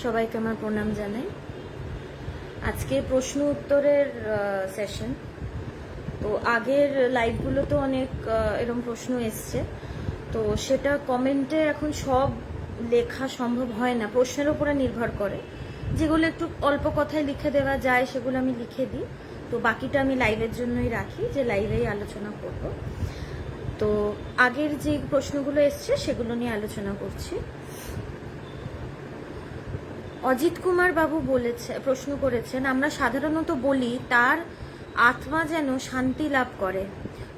সবাইকে আমার প্রণাম জানাই। আজকে প্রশ্ন উত্তরের সেশন। তো আগের লাইভগুলোতে অনেক এরকম প্রশ্ন এসছে, তো সেটা কমেন্টে এখন সব লেখা সম্ভব হয় না, প্রশ্নের উপরে নির্ভর করে। যেগুলো একটু অল্প কথায় লিখে দেওয়া যায় সেগুলো আমি লিখে দিই, তো বাকিটা আমি লাইভের জন্যই রাখি, যে লাইভেই আলোচনা করব। তো আগের যে প্রশ্নগুলো এসছে সেগুলো নিয়ে আলোচনা করছি। অজিত কুমার বাবু প্রশ্ন করেছেন, আমরা সাধারণত বলি তার আত্মা যেন শান্তি লাভ করে,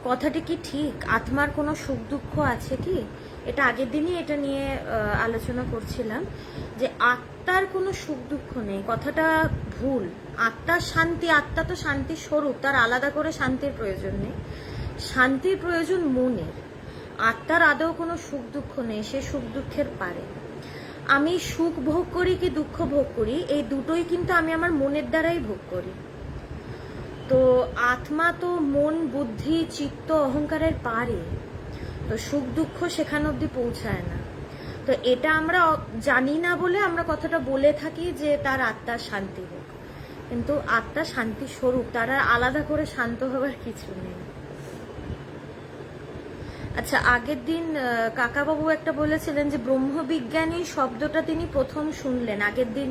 কথাটি কি ঠিক? আত্মার কোনো সুখ দুঃখ আছে কি? এটা আগের দিনই এটা নিয়ে আলোচনা করছিলাম যে আত্মার কোনো সুখ দুঃখ নেই, কথাটা ভুল। আত্মার শান্তি, আত্মা তো শান্তির স্বরূপ, তার আলাদা করে শান্তির প্রয়োজন নেই। শান্তির প্রয়োজন মনের। আত্মার আদৌ কোনো সুখ দুঃখ নেই, সে সুখ দুঃখের পারে। আমি সুখ ভোগ করি কি দুঃখ ভোগ করি, এই দুটোই কিন্তু আমি আমার মনের দ্বারাই ভোগ করি। তো আত্মা তো মন, বুদ্ধি, চিত্ত, অহংকারের পারে, তো সুখ দুঃখ সেখানে অবধি পৌঁছায় না। তো এটা আমরা জানি না বলে আমরা কথাটা বলে থাকি যে তার আত্মার শান্তি হোক, কিন্তু আত্মা শান্তি স্বরূপ, তারা আলাদা করে শান্ত হবার কিছু নেই। আচ্ছা, আগের দিন কাকাবাবু একটা বলেছিলেন যে ব্রহ্মবিজ্ঞানী শব্দটা তিনি প্রথম শুনলেন। আগের দিন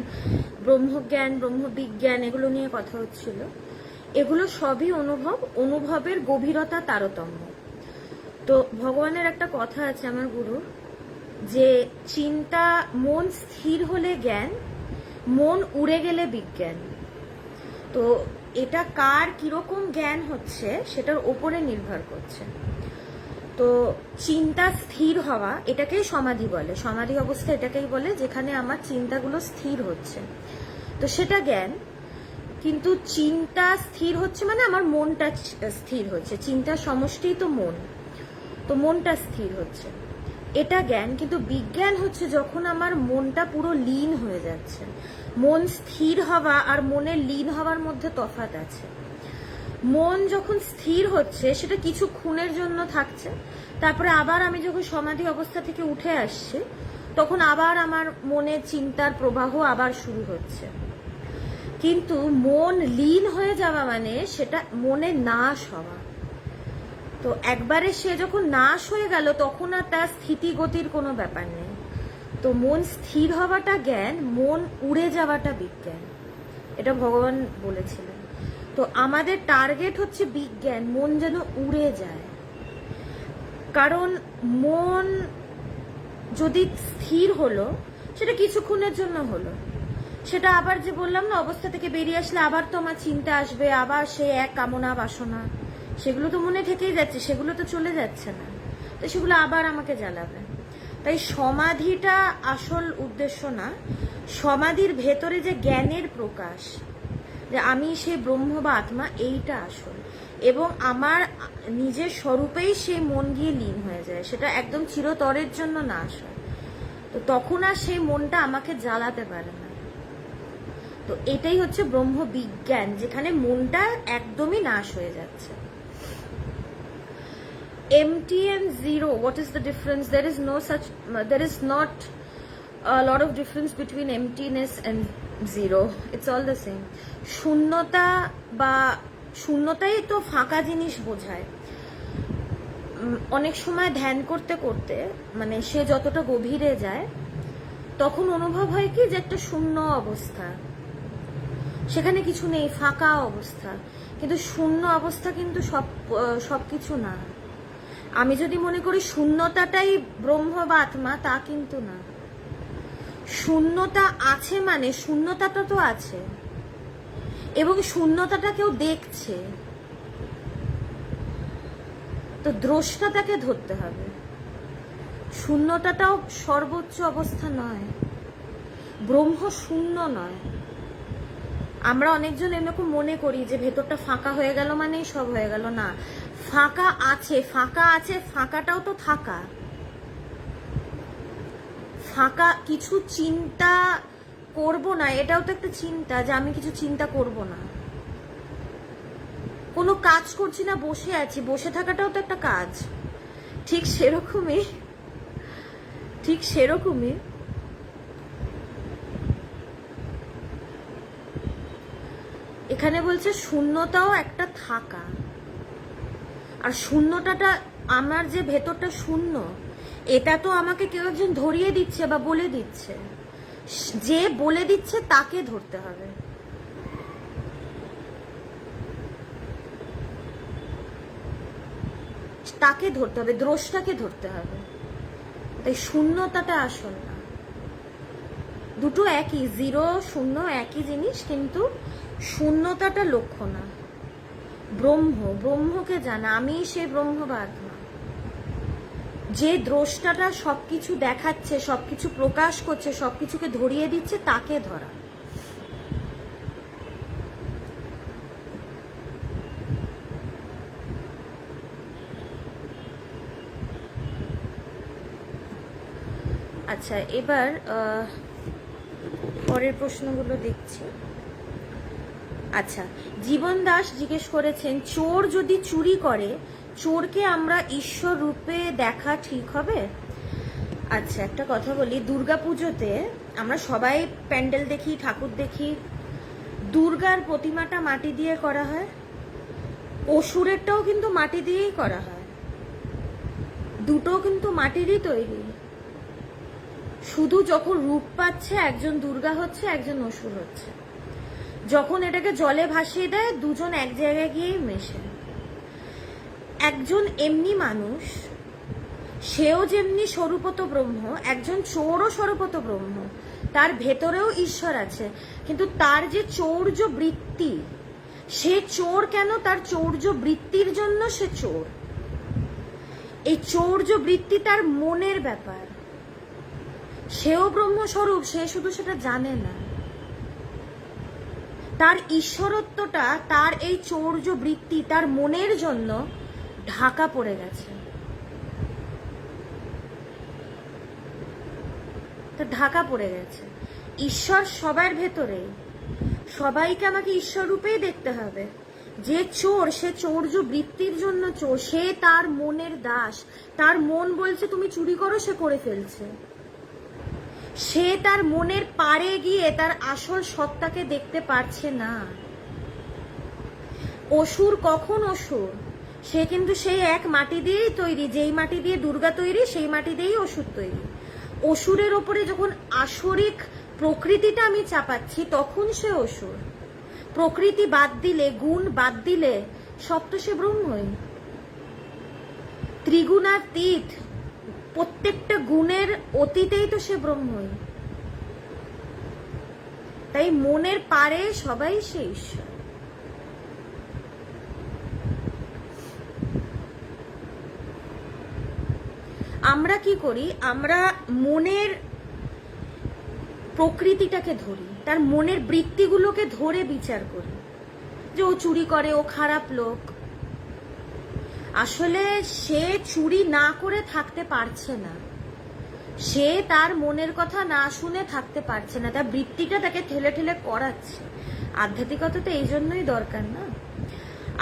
ব্রহ্মজ্ঞান, ব্রহ্মবিজ্ঞান এগুলো নিয়ে কথা হচ্ছিল। এগুলো সবই অনুভবের গভীরতা, তারতম্য। তো ভগবানের একটা কথা আছে আমার গুরু, যে চিন্তা, মন স্থির হলে জ্ঞান, মন উড়ে গেলে বিজ্ঞান। তো এটা কার কিরকম জ্ঞান হচ্ছে সেটার ওপরে নির্ভর করছে। তো চিন্তা স্থির হওয়া, এটাকেই সমাধি বলে। সমাধি অবস্থা এটাকেই বলে যেখানে আমার চিন্তাগুলো স্থির হচ্ছে, তো সেটা জ্ঞান। কিন্তু চিন্তা স্থির হচ্ছে মানে আমার মনটা স্থির হচ্ছে, চিন্তার সমষ্টিই তো মন, তো মনটা স্থির হচ্ছে, এটা জ্ঞান। কিন্তু বিজ্ঞান হচ্ছে যখন আমার মনটা পুরো লীন হয়ে যাচ্ছে। মন স্থির হওয়া আর মনের লীন হওয়ার মধ্যে তফাৎ আছে। মন যখন স্থির হচ্ছে সেটা কিছুক্ষণের জন্য থাকছে, তারপরে আবার আমি যখন সমাধি অবস্থা থেকে উঠে আসছি তখন আবার আমার মনের চিন্তার প্রবাহ আবার শুরু হচ্ছে। কিন্তু মন লীন হয়ে যাওয়া মানে সেটা মনে নাশ হওয়া। তো একবারে সে যখন নাশ হয়ে গেল তখন আর তার স্থিতি গতির কোনো ব্যাপার নেই। তো মন স্থির হওয়াটা জ্ঞান, মন উড়ে যাওয়াটা বিজ্ঞান, এটা ভগবান বলেছিলেন। তো আমাদের টার্গেট হচ্ছে বিজ্ঞান, মন যেন উড়ে যায়। কারণ মন যদি স্থির হলো সেটা কিছুক্ষণের জন্য হলো, সেটা আবার যে বললাম না, অবস্থা থেকে বেরিয়ে আসলে আবার তো আমার চিন্তা আসবে, আবার সে এক কামনা বাসনা, সেগুলো তো মনে থেকেই যাচ্ছে, সেগুলো তো চলে যাচ্ছে না, তো সেগুলো আবার আমাকে জ্বালাবে। তাই সমাধিটা আসল উদ্দেশ্য না, সমাধির ভেতরে যে জ্ঞানের প্রকাশ, যে আমি সে ব্রহ্ম বা আত্মা, এইটা আসল। এবং আমার নিজের স্বরূপেই সেই মন গিয়ে লীন হয়ে যায়, সেটা একদম চিরতরের জন্য নাশ হয়। তো তখন আর সেই মনটা আমাকে জ্বালাতে পারে না। তো এটাই হচ্ছে ব্রহ্ম বিজ্ঞান, যেখানে মনটা একদমই নাশ হয়ে যাচ্ছে। empty and zero, what is the difference? There is not a lot of difference between emptiness and zero. It's all the same. শূন্যতা বা শূন্যতাই তো ফাঁকা জিনিস বোঝায়। অনেক সময় ধ্যান করতে করতে মানে সে যতটা গভীরে যায় তখন অনুভব হয় কি যে একটা শূন্য অবস্থা, সেখানে কিছু নেই, ফাঁকা অবস্থা। কিন্তু শূন্য অবস্থা কিন্তু সবকিছু না। আমি যদি মনে করি শূন্যতাটাই ব্রহ্ম বা আত্মা, তা কিন্তু না। শূন্যতা আছে মানে শূন্যতাটা তো আছে, এবং শূন্যতাটা কেউ দেখছে, তো দ্রষ্টাটাকে ধরতে হবে। শূন্যতাটাও সর্বোচ্চ অবস্থা নয়, ব্রহ্ম শূন্য নয়। আমরা অনেকজন এরকম মনে করি যে ভেতরটা ফাঁকা হয়ে গেল মানেই সব হয়ে গেল, না। ফাঁকা আছে, ফাঁকা আছে, ফাঁকাটাও তো থাকা। ফাঁকা, কিছু চিন্তা করব না, এটাও তো একটা চিন্তা, যে আমি কিছু চিন্তা করব না। কোনো কাজ করছি না, বসে আছি, বসে থাকাটাও তো একটা কাজ। ঠিক সেরকমই এখানে বলছে শূন্যতাও একটা থাকা, আর শূন্যতাটা আমার যে ভেতরটা শূন্য, এটা তো আমাকে কেউ একজন ধরিয়ে দিচ্ছে বা বলে দিচ্ছে। যে বলে দিচ্ছে তাকে ধরতে হবে। তাকে ধরতে হবে, দ্রষ্টাকে ধরতে হবে। তাই শূন্যতাটা আসল না, দুটো একই, 0 0 একই জিনিস, কিন্তু শূন্যতাটা লক্ষ্য না। ব্রহ্মকে জানা, আমি সেই ব্রহ্মবাদ না। যে দ্রষ্টাটা সবকিছু দেখাচ্ছে, সবকিছু প্রকাশ করছে, সবকিছুকে ধরিয়ে দিচ্ছে, তাকে ধরা। আচ্ছা, এবার পরের প্রশ্নগুলো দেখছি। আচ্ছা, জীবন দাস জিজ্ঞেস করেছেন, চোর যদি চুরি করে, চোরকে আমরা ঈশ্বর রূপে দেখা ঠিক হবে? আচ্ছা, একটা কথা বলি, দুর্গাপুজোতে আমরা সবাই প্যান্ডেল দেখি, ঠাকুর দেখি, দুর্গার প্রতিমাটা মাটি দিয়ে করা হয়, অসুরেরটাও কিন্তু মাটি দিয়েই করা হয়, দুটো কিন্তু মাটিরই তৈরি। শুধু যখন রূপ পাচ্ছে, একজন দুর্গা হচ্ছে, একজন অসুর হচ্ছে। যখন এটাকে জলে ভাসিয়ে দেয়, দুজন এক জায়গায় গিয়েই মেশে। একজন এমনি মানুষ, সেও যেমনি স্বরূপত ব্রহ্ম, একজন চোরও স্বরূপত ব্রহ্ম, তার ভেতরেও ঈশ্বর আছে। কিন্তু তার যে চৌর্য বৃত্তি, সে চোর কেন? তার চৌর্য বৃত্তির জন্য সে চোর। এই চৌর্য বৃত্তি তার মনের ব্যাপার। সেও ব্রহ্মস্বরূপ, সে শুধু সেটা জানে না। তার ঈশ্বরত্বটা, তার এই চৌর্য বৃত্তি, তার মনের জন্য ঢাকা পড়ে গেছে। ঢাকা পড়ে গেছে। ঈশ্বর সবার ভেতরে, সবাইকে আমাকে ঈশ্বর রূপেই দেখতে হবে। যে চোর, সে চৌর্য বৃত্তির জন্য চোর, সে তার মনের দাস। তার মন বলছে তুমি চুরি করো, সে করে ফেলছে। সে তার মনের পারে গিয়ে তার আসল সত্তাকে দেখতে পারছে না। অসুর কখন অসুর? সে কিন্তু সেই এক মাটি দিয়েই তৈরি, যেই মাটি দিয়ে দুর্গা তৈরি, সেই মাটি দিয়েই অসুর তৈরি। অসুরের ওপরে যখন আসরিক প্রকৃতিটা আমি চাপাচ্ছি, তখন সে অসুর। প্রকৃতি বাদ দিলে, গুণ বাদ দিলে, সব তো সে ব্রহ্মই। ত্রিগুণাতীত, প্রত্যেকটা গুণের অতীতেই তো সে ব্রহ্মই। তাই মনের পারে সবাই সে ঈশ্বর। আমরা কি করি? আমরা মনের প্রকৃতিটাকে ধরি, তার মনের বৃত্তিগুলোকে ধরে বিচার করি যে ও চুরি করে, ও খারাপ লোক। আসলে সে চুরি না করে থাকতে পারছে না, সে তার মনের কথা না শুনে থাকতে পারছে না, তার বৃত্তিটা তাকে ঠেলে ঠেলে করাচ্ছে। আধ্যাত্মিকতা তো এই জন্যই দরকার না।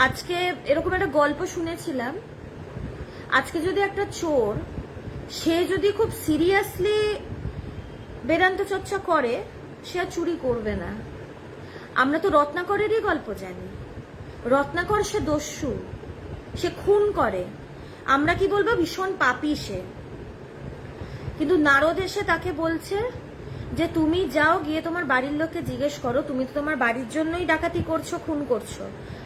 আজকে এরকম একটা গল্প শুনেছিলাম, আজকে যদি একটা চোর, সে যদি খুব সিরিয়াসলি বেদান্ত চর্চা করে, সে আর চুরি করবে না। আমরা তো রত্নাকরেরই গল্প জানি। রত্নাকর সে দস্যু, সে খুন করে, আমরা কি বলবো? ভীষণ পাপী সে। কিন্তু নারদ এসে তাকে বলছে যে তুমি যাও, গিয়ে তোমার বাড়ির লোককে জিজ্ঞেস করো, তুমি তো তোমার বাড়ির জন্যই ডাকাতি করছো, খুন করছো,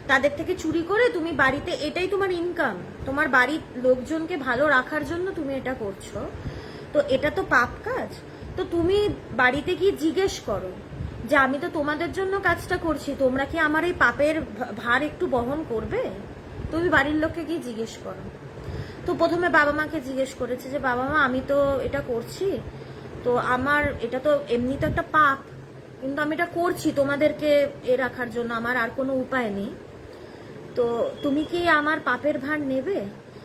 তাদের থেকে চুরি করে তুমি বাড়িতে, এটাই তোমার ইনকাম, তোমার বাড়ির লোকজনকে ভালো রাখার জন্য তুমি এটা করছো, তো এটা তো পাপ কাজ। তো তুমি বাড়িতে গিয়ে জিজ্ঞেস করো যে আমি তো তোমাদের জন্য কাজটা করছি, তোমরা কি আমার এই পাপের ভার একটু বহন করবে? তুমি বাড়ির লোককে গিয়ে জিজ্ঞেস করো। তো প্রথমে বাবা মাকে জিজ্ঞেস করেছে যে বাবা মা, আমি তো এটা করছি, তো আমার এটা তো এমনি তো একটা পাপ, কিন্তু আমি এটা করছি তোমাদেরকে এ রাখার জন্য, আমার আর কোনো উপায় নেই, তো তুমি কি আমার পাপের ভার নেবে?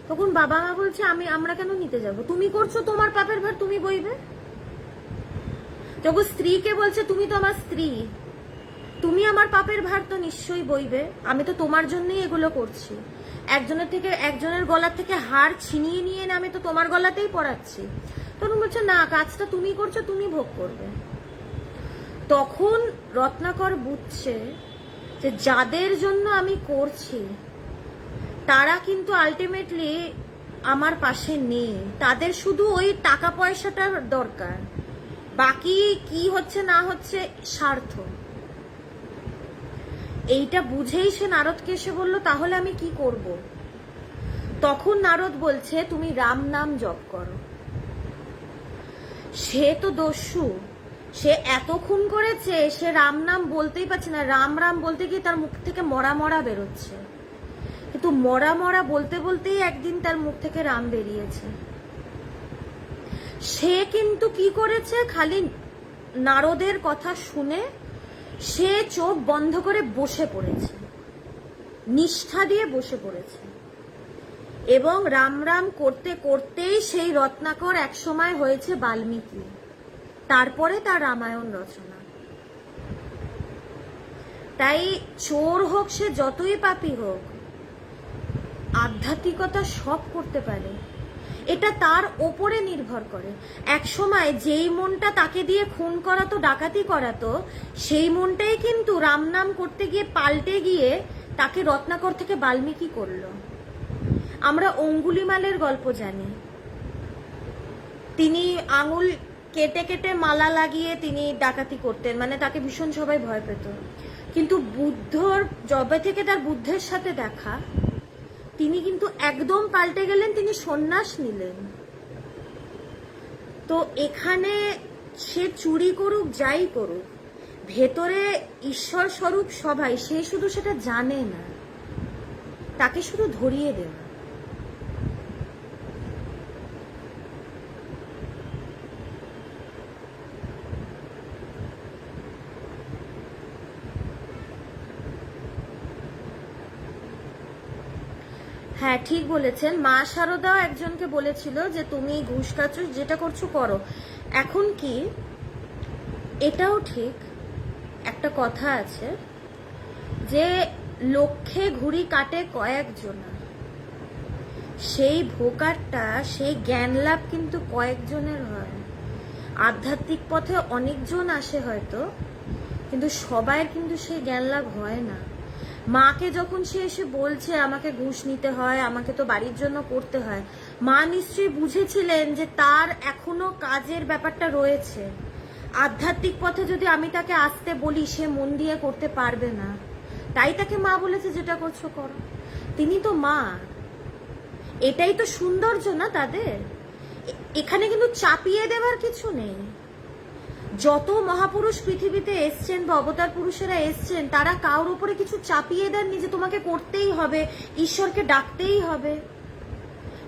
তখন বাবা মা বলছে আমরা কেন নিতে যাব, তুমি করছো, তোমার পাপের ভার তুমি বইবে। যখন স্ত্রীকে বলছে তুমি তো আমার স্ত্রী, তুমি আমার পাপের ভার তো নিশ্চয়ই বইবে, আমি তো তোমার জন্যই এগুলো করছি। একজনের গলার থেকে হার ছিনিয়ে নিয়ে আমি তো তোমার গলাতেই পরাচ্ছি। তখন বলছে না, কাজটা তুমি করছো, তুমি ভোগ করবে। তখন রত্নাকর বুঝছে যে যাদের জন্য আমি করছি তারা কিন্তু আলটিমেটলি আমার পাশে নেই, তাদের শুধু ওই টাকা পয়সাটার দরকার, বাকি কি হচ্ছে না হচ্ছে স্বার্থ। এইটা বুঝেই সে নারদকে এসে বলল তাহলে আমি কি করব। তখন নারদ বলছে তুমি রাম নাম জপ করো। সে তো দস্যু, সে এত খুন করেছে, সে রাম নাম বলতেই পারছে না, রাম রাম বলতে গিয়ে তার মুখ থেকে মরা মরা বেরোচ্ছে, কিন্তু মরা মরা বলতে বলতেই একদিন তার মুখ থেকে রাম বেরিয়েছে। সে কিন্তু কি করেছে, খালি নারদের কথা শুনে সে চোখ বন্ধ করে বসে পড়েছে, নিষ্ঠা দিয়ে বসে পড়েছে, এবং রাম রাম করতে করতেই সেই রত্নাকর একসময় হয়েছে বাল্মীকি, তারপরে তার রামায়ণ রচনা। তাই চোর হোক সে যতই পাপী হোক, আধ্যাত্মিকতা সব করতে পারে, এটা তার ওপরে নির্ভর করে। এক সময় যেই মনটা তাকে দিয়ে খুন করাতো, ডাকাতি করাতো, সেই মনটাই কিন্তু রাম নাম করতে গিয়ে পাল্টে গিয়ে তাকে রত্নাকর থেকে বাল্মীকি করলো। আমরা অঙ্গুলিমালের গল্প জানি, তিনি আঙুল কেটে কেটে মালা লাগিয়ে তিনি ডাকাতি করতেন, মানে তাকে ভীষণ সবাই ভয় পেত। কিন্তু বুদ্ধর জবে থেকে তার বুদ্ধের সাথে দেখা, তিনি কিন্তু একদম পাল্টে গেলেন, তিনি সন্ন্যাস নিলেন। তো এখানে সে চুরি করুক যাই করুক, ভেতরে ঈশ্বর স্বরূপ সবাই, সে শুধু সেটা জানে না, তাকে শুধু ধরিয়ে দেন। হ্যাঁ ঠিক বলেছেন, মা শারদাও একজনকে বলেছিল যে তুমি ঘুষ খাচ্ছ, যেটা করছো করো। এখন কি এটাও ঠিক, একটা কথা আছে যে লক্ষ্যে ঘুড়ি কাটে কয়েকজনা, সেই ভোকারটা, সেই জ্ঞান লাভ কিন্তু কয়েকজনের হয়। আধ্যাত্মিক পথে অনেকজন আসে হয়তো, কিন্তু সবাই কিন্তু সেই জ্ঞান লাভ হয় না। মাকে যখন সে এসে বলছে আমাকে ঘুষ নিতে হয়, আমাকে তো বাড়ির জন্য করতে হয়, মা নিশ্চয়ই বুঝেছিলেন যে তার এখনো কাজের ব্যাপারটা রয়েছে। আধ্যাত্মিক পথে যদি আমি তাকে আসতে বলি, সে মন দিয়ে করতে পারবে না, তাই তাকে মা বলেছে যেটা করছো করো। তিনি তো মা, এটাই তো সৌন্দর্য না তাদের। এখানে কিন্তু চাপিয়ে দেওয়ার কিছু নেই। যত মহাপুরুষ পৃথিবীতে এসছেন বা অবতার পুরুষেরা এসছেন, তারা কারোর উপরে কিছু চাপিয়ে দেননি যে তোমাকে করতেই হবে, ঈশ্বরকে ডাকতেই হবে।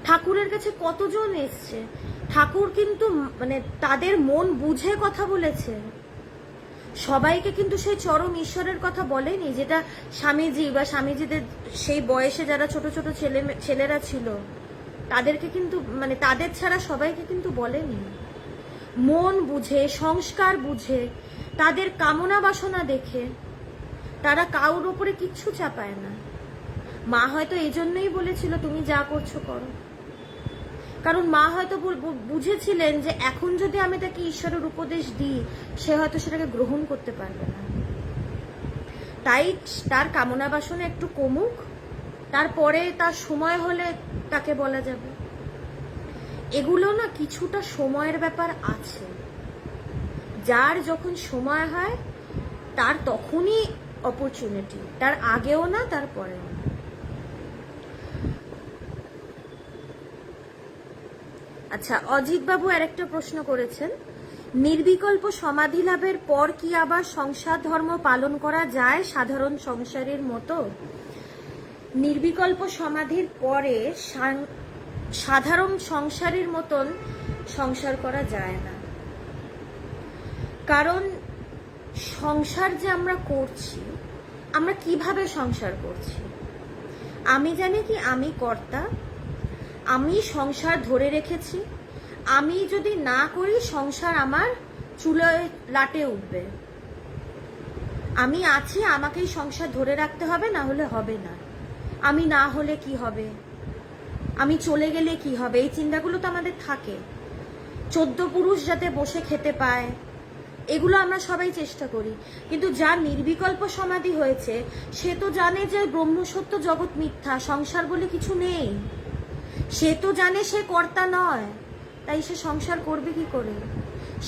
ঠাকুরের কাছে কতজন এসছে, ঠাকুর কিন্তু মানে তাদের মন বুঝে কথা বলেছে। সবাইকে কিন্তু সেই চরম ঈশ্বরের কথা বলেনি, যেটা স্বামীজি বা স্বামীজিদের সেই বয়সে যারা ছোট ছোট ছেলেরা ছিল তাদেরকে কিন্তু, মানে তাদের ছাড়া সবাইকে কিন্তু বলেনি। মন বুঝে, সংস্কার বুঝে, তাদের কামনা বাসনা দেখে তারা কারোর ওপরে কিচ্ছু চাপায় না। মা হয়তো এই জন্যই বলেছিল তুমি যা করছো করো, কারণ মা হয়তো বুঝেছিলেন যে এখন যদি আমি তাকে ঈশ্বরের উপদেশ দিই, সে হয়তো সেটাকে গ্রহণ করতে পারবে না। তাই তার কামনা বাসনা একটু কমুক, তারপরে তার সময় হলে তাকে বলা যাবে। এগুলো না কিছুটা সময়ের ব্যাপার আছে, যার যখন সময় হয় তার তখনই অপরচুনিটি, তার আগেও না তার পরেও না। আচ্ছা, অজিত বাবু আরেকটা প্রশ্ন করেছেন, নির্বিকল্প সমাধি লাভের পর কি আবার সংসার ধর্ম পালন করা যায় সাধারণ সংসারের মতো? নির্বিকল্প সমাধির পরে সাধারণ সংসারের মতন সংসার করা যায় না, কারণ সংসার যে আমরা করছি, আমরা কিভাবে সংসার করছি? আমি জানি কি আমি কর্তা, আমি সংসার ধরে রেখেছি, আমি যদি না করি সংসার আমার চুলোয় লাটে উঠবে। আমি আছি, আমাকেই সংসার ধরে রাখতে হবে, না হলে হবে না। আমি না হলে কি হবে, আমি চলে গেলে কি হবে, এই চিন্তাগুলো তো আমাদের থাকে। 14 পুরুষ যাতে বসে খেতে পায়, এগুলো আমরা সবাই চেষ্টা করি, কিন্তু যার নির্বিকল্প সমাধি হয়েছে সে তো জানে যে ব্রহ্মসত্য জগৎ মিথ্যা, সংসার বলে কিছু নেই। সে তো জানে সে কর্তা নয়, তাই সে সংসার করবে কি করে?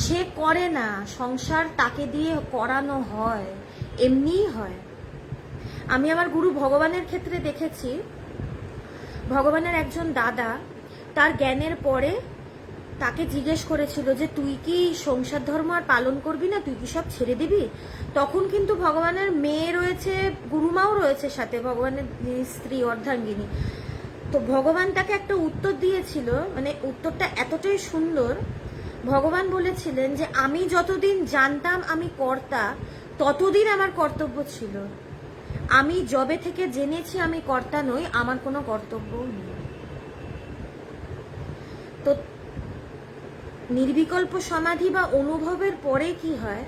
সে করে না, সংসার তাকে দিয়ে করানো হয়, এমনিই হয়। আমি আমার গুরু ভগবানের ক্ষেত্রে দেখেছি, ভগবানের একজন দাদা তার জ্ঞানের পরে তাকে জিজ্ঞেস করেছিল যে তুই কি সংসার ধর্ম আর পালন করবি না, তুই কি সব ছেড়ে দিবি? তখন কিন্তু ভগবানের মেয়ে রয়েছে, গুরুমাও রয়েছে সাথে, ভগবানের স্ত্রী অর্ধাঙ্গিনী। তো ভগবান তাকে একটা উত্তর দিয়েছিল, মানে উত্তরটা এতটাই সুন্দর। ভগবান বলেছিলেন যে আমি যতদিন জানতাম আমি কর্তা, ততদিন আমার কর্তব্য ছিল। আমি যবে থেকে জেনেছি আমি কর্তা নই, আমার কোনো কর্তব্যও নেই। তো নির্বিকল্প সমাধি বা অনুভবের পরে কি হয়,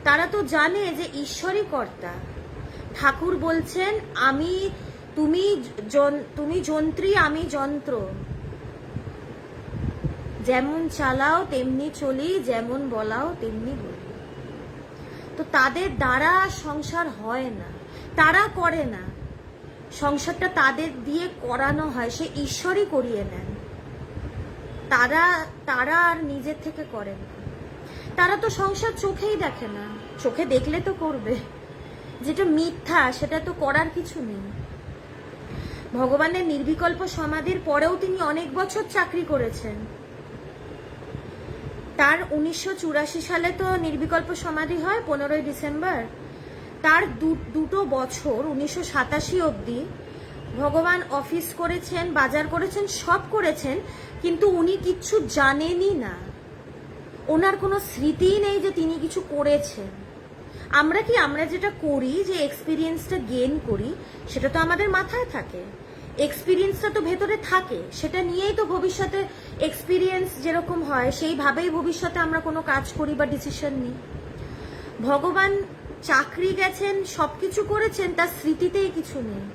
তারা তো জানে যে ঈশ্বরই কর্তা। ঠাকুর বলছেন তুমি যন্ত্রী আমি যন্ত্র, যেমন চালাও তেমনি চলি, যেমন বলাও তেমনি বলি। তো তাদের দ্বারা সংসার হয় না, তারা করে না, সংসারটা তাদের দিয়ে করানো হয়, সে ঈশ্বরই করিয়ে নেন। তারা আর নিজের থেকে করে না। তারা তো সংসার চোখেই দেখে না, চোখে দেখলে তো করবে, যেটা মিথ্যা সেটা তো করার কিছু নেই। ভগবানের নির্বিকল্প সমাধির পরেও তিনি অনেক বছর চাকরি করেছেন। তার 1984 সালে তো নির্বিকল্প সমাধি হয় 15ই ডিসেম্বর। তার দুটো বছর 1987 অবধি ভগবান অফিস করেছেন, বাজার করেছেন, সব করেছেন, কিন্তু উনি কিচ্ছু জানেনই না। ওনার কোনো স্মৃতিই নেই যে তিনি কিছু করেছেন। আমরা যেটা করি, যে এক্সপিরিয়েন্সটা গেইন করি, সেটা তো আমাদের মাথায় থাকে, এক্সপিরিয়েন্সটা তো ভেতরে থাকে, সেটা নিয়েই তো ভবিষ্যতে এক্সপিরিয়েন্স যেরকম হয় সেইভাবেই ভবিষ্যতে আমরা কোনো কাজ করি বা ডিসিশন নিই। ভগবান চাকরি গেছেন, সবকিছু করেছেন, তার স্মৃতিতেই কিছু নেই।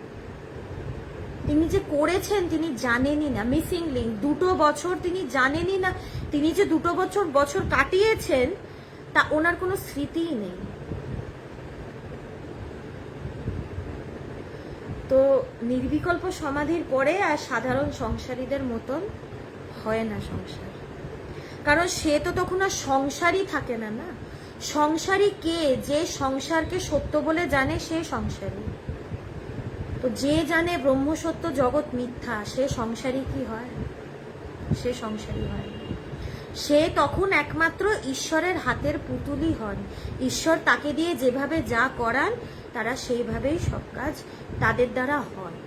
তিনি যে করেছেন তিনি জানেনই না, মিসিং লিঙ্ক। 2 বছর তিনি জানেনই না, তিনি যে 2 বছর কাটিয়েছেন তা ওনার কোনো স্মৃতিই নেই। তো নির্বিকল্প সমাধির পরে আর সাধারণ সংসারীদের মতন হয় না সংসার, কারণ সে তো তখন আর সংসারই থাকে না। না, সংসারী কে? যে সংসারকে সত্য বলে জানে সে সংসারী। তো যে জানে ব্রহ্মসত্য জগৎ মিথ্যা, সে সংসারী কি হয়? সে সংসারী হয় না। সে তখন একমাত্র ঈশ্বরের হাতের পুতুলই হন। ঈশ্বর তাকে দিয়ে যেভাবে যা করান তারা সেইভাবেই সব কাজ তাদের দ্বারা হয়।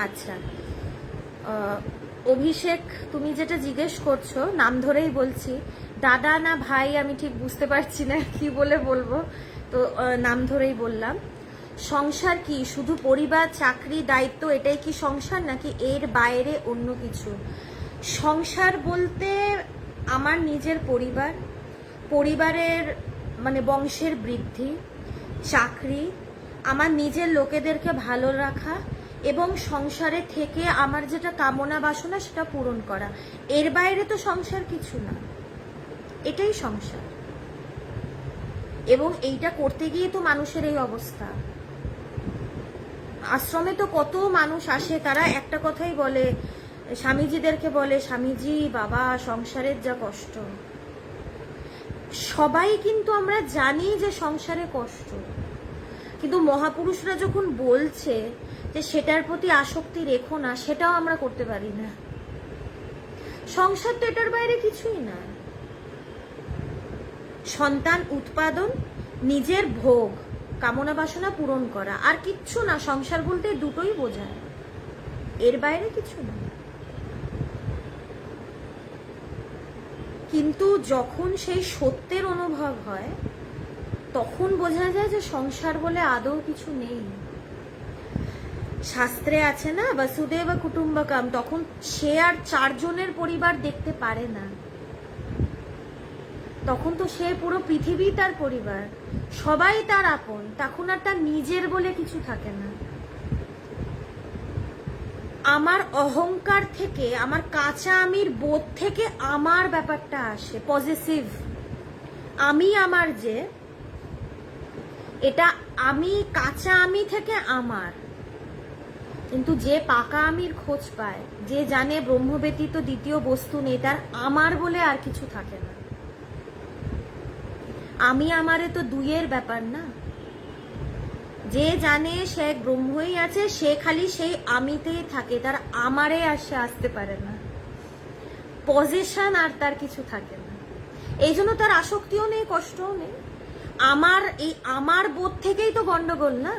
আচ্ছা, অভিষেক, তুমি যেটা জিজ্ঞেস করছো, নাম ধরেই বলছি, দাদা না ভাই আমি ঠিক বুঝতে পারছি না কি বলে বলবো, তো নাম ধরেই বললাম। সংসার কি শুধু পরিবার, চাকরি, দায়িত্ব, এটাই কি সংসার, নাকি এর বাইরে অন্য কিছু? সংসার বলতে আমার নিজের পরিবারের মানে বংশের বৃদ্ধি, চাকরি, আমার নিজের লোকেদেরকে ভালো রাখা, এবং সংসারে থেকে আমার যেটা কামনা বাসনা সেটা পূরণ করা। এর বাইরে তো সংসার কিছু না, এটাই সংসার। এবং এইটা করতে গিয়ে তো মানুষের এই অবস্থা। আশ্রমে তো কত মানুষ আসে, তারা একটা কথাই বলে, স্বামীজিদেরকে বলে, স্বামীজি বাবা সংসারের যা কষ্ট। সবাই কিন্তু আমরা জানি যে সংসারে কষ্ট, কিন্তু মহাপুরুষরা যখন বলছে যে সেটার প্রতি আসক্তি রেখো না, সেটাও আমরা করতে পারি না। সংসার তো এটার বাইরে কিছুই না। সন্তান উৎপাদন, নিজের ভোগ, কামনা বাসনা পূরণ করা, আর কিচ্ছু না। সংসার বলতে দুটোই বোঝায়, এর বাইরে কিছু না। কিন্তু যখন সেই সত্যের অনুভব হয় তখন বোঝা যায় যে সংসার বলে আদৌ কিছু নেই। শাস্ত্রে আছে না, বসুদেব কুটুম্বকম, তখন সে আর 4 জনের পরিবার দেখতে পারে না। তখন তো সে পুরো পৃথিবী তার পরিবার, সবাই তার আপন, তখন আর তার নিজের বলে কিছু থাকে না। আমার অহংকার থেকে, আমার কাঁচা আমির বোধ থেকে আমার ব্যাপারটা আসে, পজিটিভ আমি, আমার যে এটা আমি কাঁচা আমি থেকে আমার। কিন্তু যে পাকা আমির খোঁজ পায়, যে জানে ব্রহ্ম ব্যতীত দ্বিতীয় বস্তু নেই, তার আমার বলে আর কিছু থাকে না। আমি আমারে তো দুইয়ের ব্যাপার না। যে জানে সে এক ব্রহ্মই আছে, সে খালি সেই আমিতেই থাকে, তার আমারে আর সে আসতে পারে না, পজিশন আর তার কিছু থাকে না। এই জন্য তার আসক্তিও নেই, কষ্টও নেই। আমার এই আমার বোধ থেকেই তো গন্ডগোল না,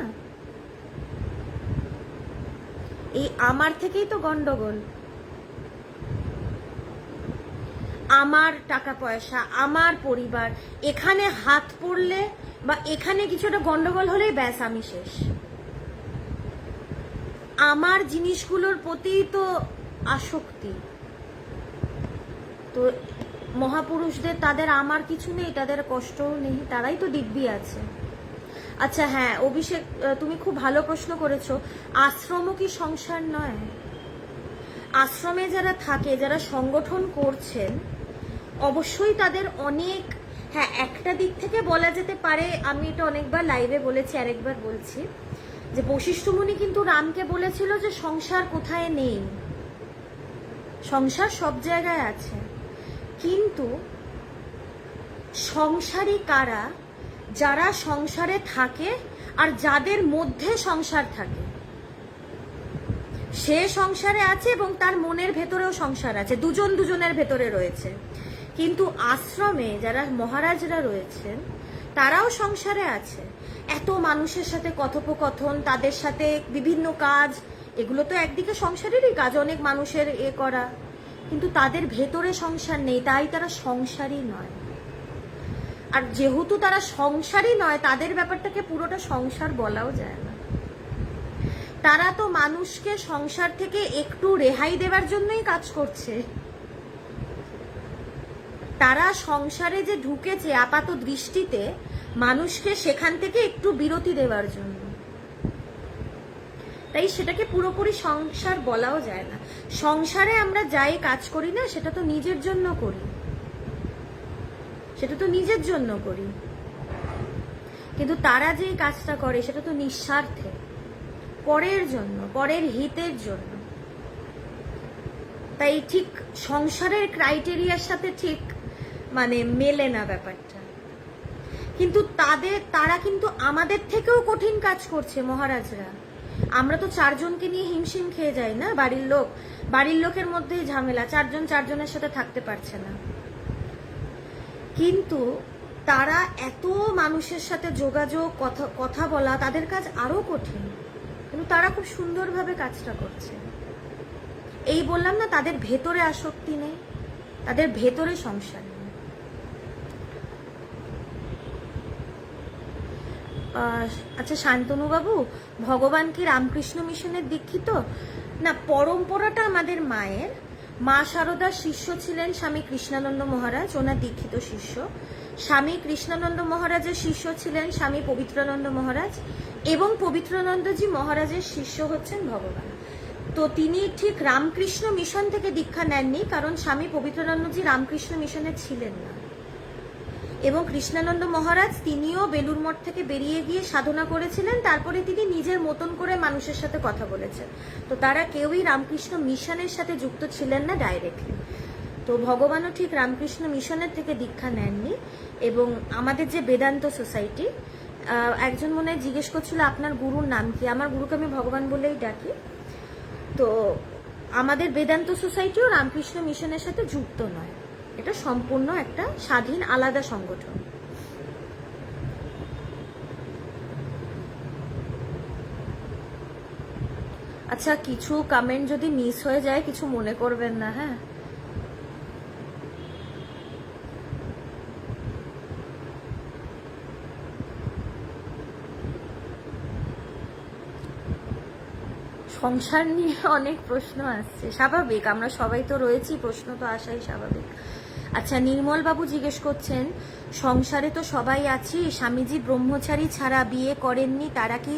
এই আমার থেকেই তো গন্ডগোল। আমার টাকা পয়সা, আমার পরিবার, এখানে হাত পড়লে বা এখানে কিছুটা গন্ডগোল হলেই ব্যাস আমি শেষ। আমার জিনিসগুলোর প্রতি তো আসক্তি। তো মহাপুরুষদের, তাদের আমার কিছু নেই, তাদের কষ্টও নেই, তারাই তো দিব্যি আছে। আচ্ছা হ্যাঁ অভিষেক, তুমি খুব ভালো প্রশ্ন করেছো। আশ্রমও কি সংসার নয়? আশ্রমে যারা থাকে, যারা সংগঠন করছেন, অবশ্যই তাদের অনেক, হ্যাঁ একটা দিক থেকে বলা যেতে পারে, আমি এটা অনেকবার লাইভে বলেছি, আরেকবার বলছি, যে বশিষ্ঠ মুনি কিন্তু রামকে বলেছিল যে সংসার কোথায় নেই, সংসার সব জায়গায় আছে। কিন্তু সংসারী কারা? যারা সংসারে থাকে আর যাদের মধ্যে সংসার থাকে, সে সংসারে আছে এবং তার মনের ভেতরেও সংসার আছে, দুজন দুজনের ভেতরে রয়েছে। কিন্তু আশ্রমে যারা মহারাজরা রয়েছেন, তারাও সংসারে আছে। এত মানুষের সাথে কথোপকথন, তাদের সাথে বিভিন্ন কাজ, এগুলো তো একদিকে সংসারেরই কাজ, অনেক মানুষের করা, কিন্তু তাদের ভেতরে সংসার নেই, তাই তারা সংসারই নয়। আর যেহেতু তারা সংসারই নয়, তাদের ব্যাপারটাকে পুরোটা সংসার বলাও যায় না। তারা তো মানুষকে সংসার থেকে একটু রেহাই দেওয়ার জন্যই কাজ করছে। তারা সংসারে যে ঢুকেছে আপাত দৃষ্টিতে, মানুষকে সেখান থেকে একটু বিরতি দেওয়ার জন্য। তাই সেটাকে পুরোপুরি সংসার বলাও যায় না। সংসারে আমরা যাই কাজ করি না, সেটা তো নিজের জন্য করি, সেটা তো নিজের জন্য করি। কিন্তু তারা যে কাজটা করে সেটা তো নিঃস্বার্থে, পরের জন্য, পরের হিতের জন্য। তাই ঠিক সংসারের ক্রাইটেরিয়ার সাথে ঠিক মানে মেলে না ব্যাপারটা। কিন্তু তারা কিন্তু আমাদের থেকেও কঠিন কাজ করছে মহারাজরা। আমরা তো চারজনকে নিয়ে হিমশিম খেয়ে যাই না, বাড়ির লোকের মধ্যেই ঝামেলা, চারজন চারজনের সাথে থাকতে পারছে না। কিন্তু তারা এত মানুষের সাথে যোগাযোগ, কথা বলা, তাদের কাজ আরো কঠিন, কিন্তু তারা খুব সুন্দরভাবে কাজটা করছে। এই বললাম না, তাদের ভেতরে আসক্তি নেই, তাদের ভেতরে সংসার নেই। আচ্ছা শান্তনু বাবু, ভগবান কি রামকৃষ্ণ মিশনের দীক্ষিত? না, পরম্পরাটা আমাদের মায়ের। মা শারদার শিষ্য ছিলেন স্বামী কৃষ্ণানন্দ মহারাজ, ওনার দীক্ষিত শিষ্য। স্বামী কৃষ্ণানন্দ মহারাজের শিষ্য ছিলেন স্বামী পবিত্রানন্দ মহারাজ, এবং পবিত্রানন্দজি মহারাজের শিষ্য হচ্ছেন ভগবান। তো তিনি ঠিক রামকৃষ্ণ মিশন থেকে দীক্ষা নেননি, কারণ স্বামী পবিত্রানন্দজি রামকৃষ্ণ মিশনে ছিলেন না। এবং কৃষ্ণানন্দ মহারাজ তিনিও বেলুর মঠ থেকে বেরিয়ে গিয়ে সাধনা করেছিলেন, তারপরে তিনি নিজের মতন করে মানুষের সাথে কথা বলেছেন। তো তারা কেউই রামকৃষ্ণ মিশনের সাথে যুক্ত ছিলেন না ডাইরেক্টলি। তো ভগবানও ঠিক রামকৃষ্ণ মিশনের থেকে দীক্ষা নেননি। এবং আমাদের যে বেদান্ত সোসাইটি, একজন মনে হয় জিজ্ঞেস করছিল আপনার গুরুর নাম কি। আমার গুরুকে আমি ভগবান বলেই ডাকি। তো আমাদের বেদান্ত সোসাইটিও রামকৃষ্ণ মিশনের সাথে যুক্ত নয়, এটা সম্পূর্ণ একটা স্বাধীন আলাদা সংগঠন। আচ্ছা, কিছু কমেন্ট যদি মিস হয়ে যায় কিছু মনে করবেন না, হ্যাঁ। সংসার নিয়ে অনেক প্রশ্ন আসছে, স্বাভাবিক, আমরা সবাই তো রয়েছি, প্রশ্ন তো আসাই স্বাভাবিক। আচ্ছা, নির্মল বাবু জিজ্ঞেস করছেন, সংসারে তো সবাই আছি, স্বামীজি ব্রহ্মচারী ছাড়া বিয়ে করেননি, তারা কি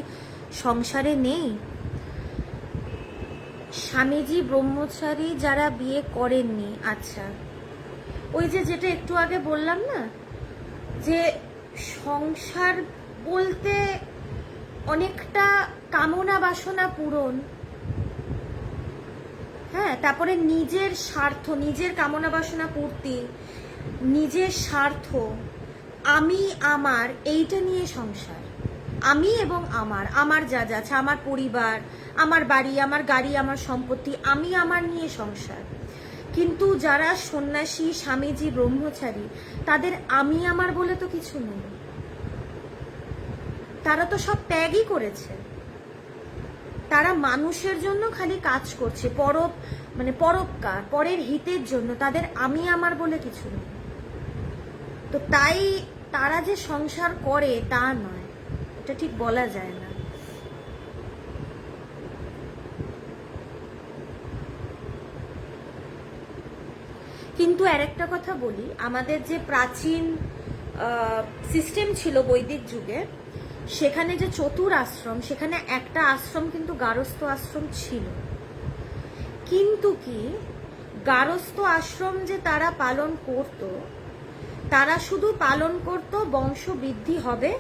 সংসারে নেই? স্বামীজি ব্রহ্মচারী যারা বিয়ে করেননি, আচ্ছা, ওই যে যেটা একটু আগে বললাম না, যে সংসার বলতে অনেকটা কামনা বাসনা পূরণ, হ্যাঁ, তারপরে নিজের স্বার্থ, নিজের কামনা বাসনা পূর্তি, নিজের স্বার্থ, আমি আমার, এইটা নিয়ে সংসার। আমি এবং আমার যা যা আছে, আমার পরিবার, আমার বাড়ি, আমার গাড়ি, আমার সম্পত্তি, আমি আমার নিয়ে সংসার। কিন্তু যারা সন্ন্যাসী, স্বামীজি ব্রহ্মচারী, তাদের আমি আমার বলে তো কিছু নেই। তারা তো সব ত্যাগই করেছে। তারা মানুষের জন্য খালি কাজ করছে, পরোপকার, পরের হিতের জন্য। তাদের আমি আমার বলে কিছু নেই। তো তাই তারা যে সংসার করে তা নয়, এটা ঠিক বলা যায় না। কিন্তু আরেকটা কথা বলি, আমাদের যে প্রাচীন সিস্টেম ছিল বৈদিক যুগে, সেখানে যে চতুর আশ্রম, সেখানে একটা আশ্রম কিন্তু গারস্থ আশ্রম ছিল। কিন্তু কি গারস্থ আশ্রম যে তারা পালন করত, তারা শুধু পালন করত বংশ বৃদ্ধি হবে,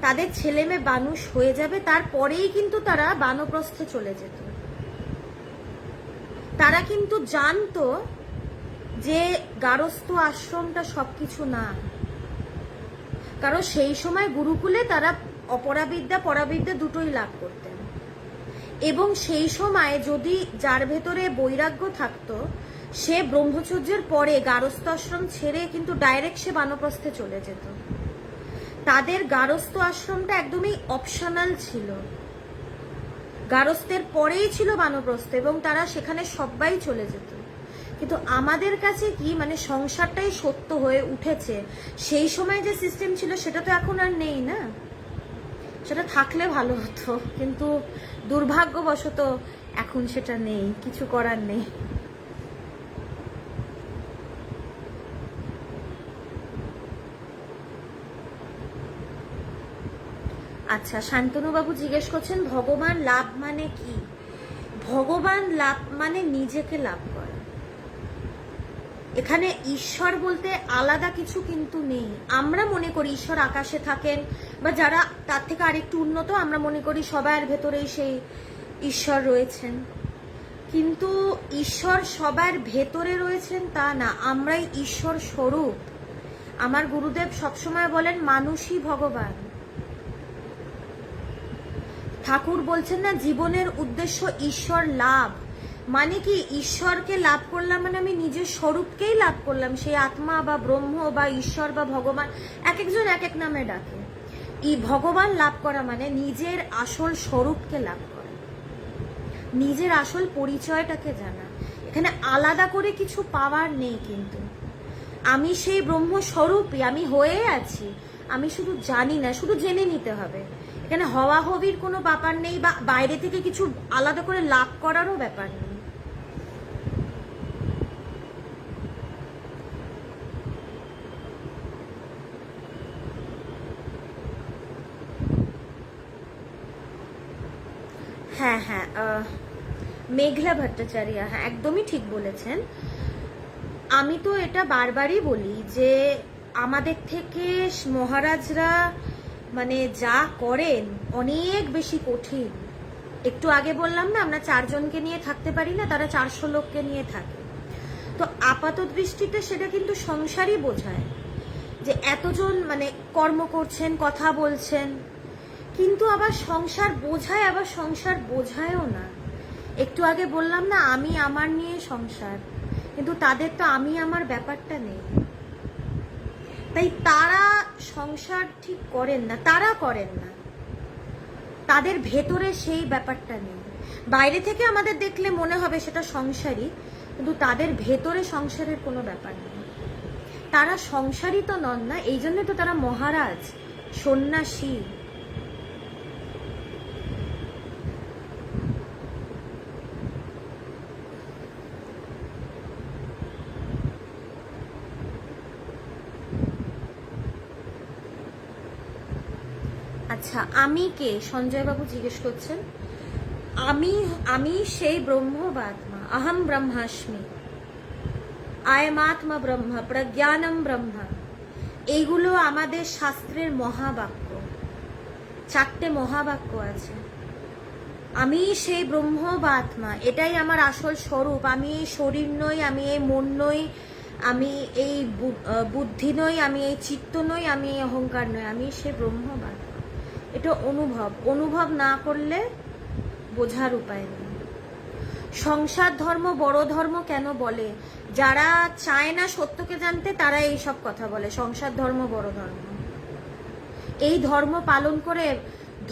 তাদের ছেলে মেয়ে মানুষ হয়ে যাবে, তারপরেই কিন্তু তারা বানপ্রস্থে চলে যেত। তারা কিন্তু জানতো যে গারস্থ আশ্রমটা সবকিছু না। কারণ সেই সময় গুরুকুলে তারা অপরাবিদ্যা পরাবিদ্যা দুটোই লাভ করতেন, এবং সেই সময় যদি যার ভেতরে বৈরাগ্য থাকতো, সে ব্রহ্মচর্যের পরে গারস্থ আশ্রম ছেড়ে কিন্তু ডাইরেক্ট সে বানপ্রস্থে চলে যেত। তাদের গারস্থ আশ্রমটা একদমই অপশনাল ছিল, গারস্থের পরেই ছিল বানপ্রস্থ, এবং তারা সেখানে সবাই চলে যেত। কিন্তু আমাদের কাছে কি সংসারটাই সত্য হয়ে উঠেছে, সেই সময় যে সিস্টেম ছিল সেটা তো এখন আর নেই না। সেটা থাকলে ভালো হতো, কিন্তু দুর্ভাগ্যবশত এখন সেটা নেই, কিছু করার নেই। আচ্ছা, শান্তনুবাবু জিজ্ঞেস করছেন, ভগবান লাভ মানে কি? ভগবান লাভ মানে নিজেকে লাভ করা। এখানে ঈশ্বর বলতে আলাদা কিছু কিন্তু নেই। আমরা মনে করি ঈশ্বর আকাশে থাকেন, বা যারা তার থেকে আরেকটু উন্নত, আমরা মনে করি সবার ভেতরেই সেই ঈশ্বর রয়েছেন। কিন্তু ঈশ্বর সবার ভেতরে রয়েছেন তা না, আমরাই ঈশ্বর স্বরূপ। আমার গুরুদেব সবসময় বলেন মানুষই ভগবান। ঠাকুর বলছেন না, জীবনের উদ্দেশ্য ঈশ্বর লাভ। মানে কি, ঈশ্বরকে লাভ করলাম মানে আমি নিজের স্বরূপকেই লাভ করলাম। সেই আত্মা বা ব্রহ্ম বা ঈশ্বর বা ভগবান, এক একজন এক এক নামে ডাকে। এই ভগবান লাভ করা মানে নিজের আসল স্বরূপকে লাভ করা, নিজের আসল পরিচয়টাকে জানা। এখানে আলাদা করে কিছু পাওয়ার নেই। কিন্তু আমি সেই ব্রহ্ম স্বরূপই, আমি হয়ে আছি, আমি শুধু জানি না, শুধু জেনে নিতে হবে। এখানে হওয়া হবির কোনো ব্যাপার নেই, বা বাইরে থেকে কিছু আলাদা করে লাভ করারও ব্যাপার নেই। হ্যাঁ হ্যাঁ, মেঘলা ভট্টাচার্য, হ্যাঁ একদমই ঠিক বলেছেন। আমি তো এটা বারবারই বলি যে আমাদের থেকে মহারাজরা যা করেন অনেক বেশি কঠিন। একটু আগে বললাম না, আমরা 4 জনকে নিয়ে থাকতে পারি না, তারা 400 লোককে নিয়ে থাকে। তো আপাত দৃষ্টিতে সেটা কিন্তু সংসারই বোঝায়, যে এতজন কর্ম করছেন, কথা বলছেন, কিন্তু আবার সংসার বোঝায়, আবার সংসার বোঝায়ও না। একটু আগে বললাম না, আমি আমার নিয়ে সংসার, কিন্তু তাদের তো আমি আমার ব্যাপারটা নেই। তাই তারা সংসার ঠিক করেন না, তারা করেন না, তাদের ভেতরে সেই ব্যাপারটা নেই। বাইরে থেকে আমাদের দেখলে মনে হবে সেটা সংসারী, কিন্তু তাদের ভেতরে সংসারের কোনো ব্যাপার নেই। তারা সংসারী তো নন না, এই জন্য তো তারা মহারাজ, সন্ন্যাসী। আচ্ছা, আমি কে? সঞ্জয় বাবু জিজ্ঞেস করছেন। আমি আমি সেই ব্রহ্মবাত্মা, আহম ব্রহ্মাস্মি, আয়মাত্মা ব্রহ্ম, প্রজ্ঞানম ব্রহ্ম। এইগুলো আমাদের শাস্ত্রের মহাবাক্য, 4টে মহাবাক্য আছে। আমি সেই ব্রহ্ম বা আত্মা, এটাই আমার আসল স্বরূপ। আমি এই শরীর নই, আমি এই মন নই, আমি এই বুদ্ধি নই, আমি এই চিত্ত নই, আমি এই অহংকার নই, আমি সেই ব্রহ্ম বা আত্মা। এটা অনুভব না করলে বোঝার উপায় নেই। সংসার ধর্ম বড় ধর্ম কেন বলে? যারা চায় না সত্যকে জানতে তারা এই সব কথা বলে, সংসার ধর্ম বড় ধর্ম। এই ধর্ম পালন করে